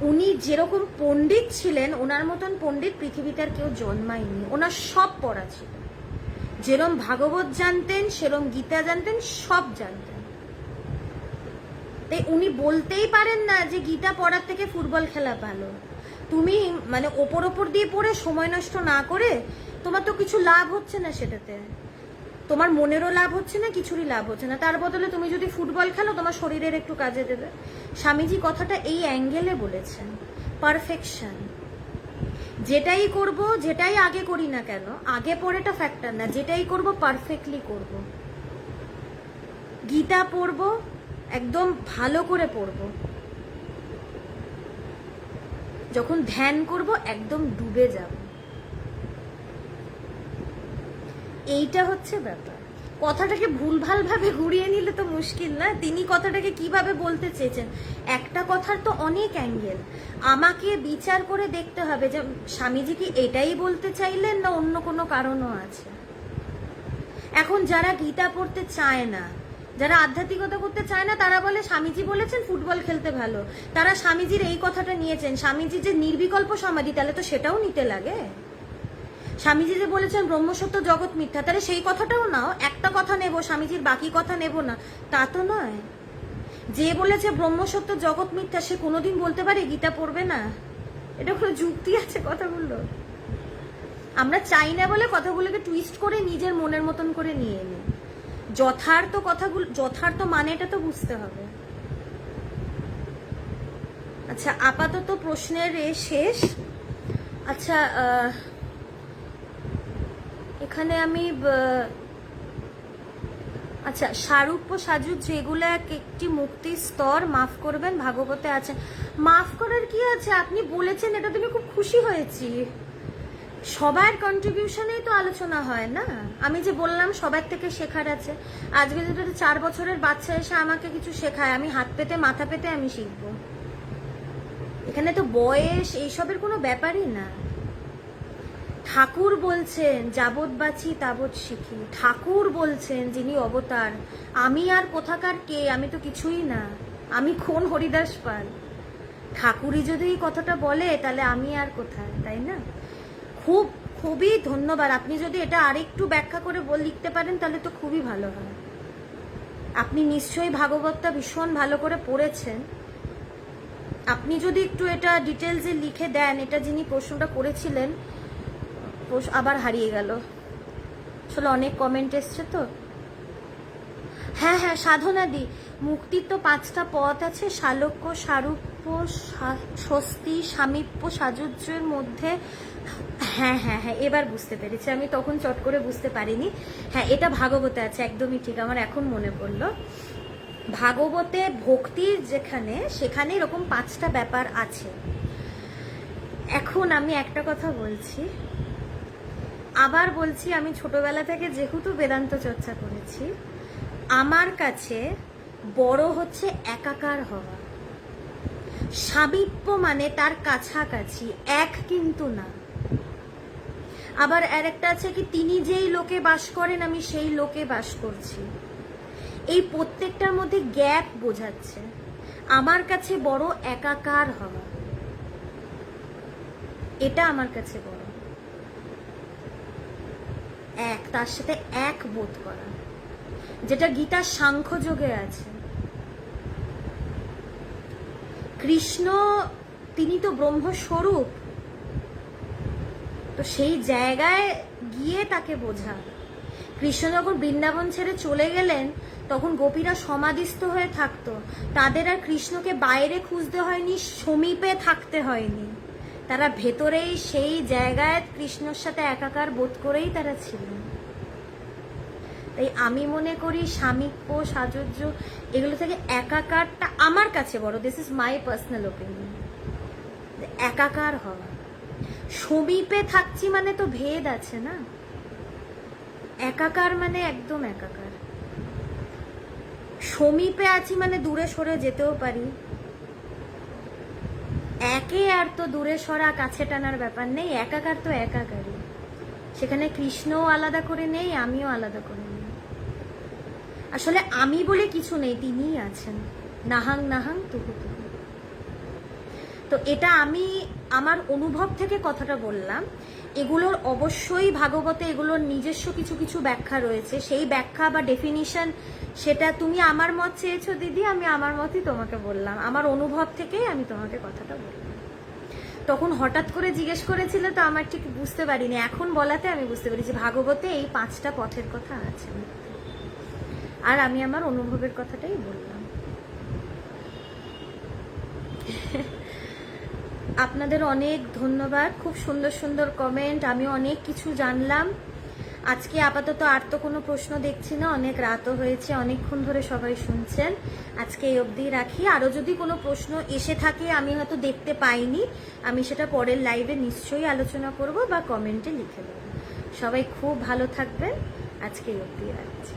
উনি যেরকম পণ্ডিত ছিলেন, ওনার মতন পণ্ডিত পৃথিবীতে আর কেউ জন্মায়নি। ওনার সব পড়া ছিল, যেরম ভাগবত জানতেন, সেরম গীতা জানতেন, সব জানতেন। তাই উনি বলতেই পারেন না যে গীতা পড়ার থেকে ফুটবল খেলা ভালো। তুমি মানে ওপর দিয়ে পড়ে সময় নষ্ট না করে, তোমার তো কিছু লাভ হচ্ছে না সেটাতে, তোমার মনেরও লাভ হচ্ছে না, কিছুরই লাভ হচ্ছে না। তার বদলে তুমি যদি ফুটবল খেলো তোমার শরীরের একটু কাজে দেবে। স্বামীজি কথাটা এই অ্যাঙ্গেলে বলেছেন, পারফেকশন। যেটাই করব, যেটাই আগে করি না কেন, আগে পরেটা ফ্যাক্টর না, যেটাই করব পারফেক্টলি করব। গীতা পড়ব, একদম ভালো করে পড়ব। যখন ধ্যান করব একদম ডুবে যাব। এইটা হচ্ছে ব্যাপার। কথাটাকে ভুলভাল ভাবে ঘুরিয়ে নিলে তো মুশকিল না। তিনি কথাটাকে কিভাবে বলতে চেয়েছেন, একটা কথার তো অনেক অ্যাঙ্গেল। আমাকে বিচার করে দেখতে হবে যে স্বামীজি কি এটাই বলতে চাইলেন না অন্য কোনো কারণও আছে। এখন যারা গীতা পড়তে চায় না, যারা আধ্যাত্মিকতা করতে চায় না, তারা বলে স্বামীজি বলেছেন ফুটবল খেলতে ভালো, তারা স্বামীজির এই কথাটা নিয়েছেন। স্বামীজি যে নির্বিকল্প সমাধি, তাহলে তো সেটাও নিতে লাগে। স্বামীজি যে বলেছেন ব্রহ্মসত্য জগৎ মিথ্যা, তাহলে সেই কথাটাও নাও। একটা কথা নেব, স্বামীজির বাকি কথা নেব না, তা তো নয়। যে বলেছে ব্রহ্মসত্য জগৎ মিথ্যা, সে কোনোদিন বলতে পারে গীতা পড়বে না? এটা কোনো যুক্তি আছে কথাগুলো? আমরা চাই না বলে কথাগুলোকে টুইস্ট করে নিজের মনের মতন করে নিয়ে নিই। যথার্থ কথাগুলো, যথার্থ মানেটা তো বুঝতে হবে। আচ্ছা, আপাতত প্রশ্নের শেষ। আচ্ছা, এখানে আমি আচ্ছা, স্বরূপ সাজুদ যেগুলো একটি মুক্তির স্তর, মাফ করবেন, ভাগবতে আছে। মাফ করার কি আছে? আপনি বলেছেন, এটা তুমি খুব খুশি হয়েছি। সবার কন্ট্রিবিউশনেই তো আলোচনা হয় না। আমি যে বললাম সবার থেকে শেখার আছে। আজকে যদি 4 বছরের বাচ্চা এসে আমাকে কিছু শেখায়, আমি হাত পেতে মাথা পেতে আমি শিখবো। এখানে তো বয়স এইসবের কোনো ব্যাপারই না। ঠাকুর বলছেন যাবৎ বাঁচি তাবৎ শিখি। ঠাকুর বলছেন, যিনি অবতার। আমি আর কোথাকার কে? আমি তো কিছুই না। আমি কোন হরিদাস পাল? ঠাকুরই যদি এই কথাটা বলে, তাহলে আমি আর কোথায়, তাই না? খুবই ধন্যবাদ। আপনি যদি এটা আরেকটু ব্যাখ্যা করে লিখতে পারেন তাহলে তো খুবই ভালো হয়। আপনি নিশ্চয়ই ভাগবতটা ভীষণ ভালো করে পড়েছেন। আপনি যদি একটু এটা ডিটেলসে লিখে দেন। এটা যিনি প্রশ্নটা করেছিলেন আবার হারিয়ে গেল। আসলে অনেক কমেন্ট এসছে তো। হ্যাঁ, সাধনা দি, মুক্তির তো 5টা পথ আছে। শালক্য, সারূপ্য, স্বস্তি, সামীপ্য, সাযুজ্যের মধ্যে। হ্যাঁ, এবার বুঝতে পেরেছি। আমি তখন চট করে বুঝতে পারিনি। হ্যাঁ, এটা ভাগবতে আছে, একদমই ঠিক, আমার এখন মনে পড়লো। ভাগবতে ভক্তির যেখানে, সেখানে এরকম 5টা ব্যাপার আছে। এখন আমি একটা কথা বলছি, আবার বলছি, আমি ছোটবেলা থেকে যেহেতু বেদান্ত চর্চা করেছি, আমার কাছে বড় হচ্ছে একাকার হওয়া। সামীপ্য মানে তার কাছাকাছি, এক কিন্তু না। আবার আরেকটা আছে কি, তিনি যেই লোকে বাস করেন আমি সেই লোকে বাস করছি। এই প্রত্যেকটার মধ্যে গ্যাপ বোঝাচ্ছে। আমার কাছে বড় একাকার হওয়া, এটা আমার কাছে বড়। এক, তার সাথে এক বোধ করা, যেটা গীতার সাংখ্যযোগে আছে। কৃষ্ণ তিনি তো ব্রহ্মস্বরূপ, তো সেই জায়গায় গিয়ে তাকে বোঝা। কৃষ্ণ যখন বৃন্দাবন ছেড়ে চলে গেলেন তখন গোপীরা সমাধিস্থ হয়ে থাকতো, তাদের আর কৃষ্ণকে বাইরে খুঁজতে হয়নি, সমীপে থাকতে হয়নি, তারা ভেতরেই সেই জায়গায় কৃষ্ণর সাথে একাকার বোধ করেই তারা ছিলেন। তাই আমি মনে করি সামীপ্য, সাযুজ্য এগুলো থেকে একাকারটা আমার কাছে বড়। This is my personal opinion. একাকার হওয়া, সমীপে থাকছি মানে তো ভেদ আছে না, একাকার মানে একদম একাকার। সমীপে আছি মানে দূরে সরে যেতেও পারি, একে আর তো দূরে সরা কাছে টানার ব্যাপার নেই, একাকার তো একাকারই। সেখানে কৃষ্ণও আলাদা করে নেই, আমিও আলাদা করে নেই। আসলে আমি বলে কিছু নেই, তিনিই আছেন, নাহাং নাহাং তুহু তুহু। তো এটা আমি আমার অনুভব থেকে কথাটা বললাম। এগুলোর অবশ্যই ভাগবতে এগুলোর নিজস্ব কিছু কিছু ব্যাখ্যা রয়েছে, সেই ব্যাখ্যা বা ডেফিনিশন সেটা তুমি আমার মত চেয়েছো দিদি, আমি আমার মতই তোমাকে বললাম, আমার অনুভব থেকেই আমি তোমাকে কথাটা বললাম। তখন হঠাৎ করে জিজ্ঞেস করেছিল তো আমার ঠিক বুঝতে পারিনি, এখন বলাতে আমি বুঝতে পারি যে ভাগবতে এই 5টা পথের কথা আছে, আর আমি আমার অনুভবের কথাটাই বললাম। আপনাদের অনেক ধন্যবাদ, খুব সুন্দর সুন্দর কমেন্ট, আমি অনেক কিছু জানলাম। আজকে আপাতত আর তো কোনো প্রশ্ন দেখছি না, অনেক রাতও হয়েছে, অনেকক্ষণ ধরে সবাই শুনছেন, আজকে এই অবধি রাখি। আরও যদি কোনো প্রশ্ন এসে থাকে আমি হয়তো দেখতে পাইনি, আমি সেটা পরের লাইভে নিশ্চয়ই আলোচনা করব বা কমেন্টে লিখে দেবো। সবাই খুব ভালো থাকবেন, আজকে এই অবধি রাখছি।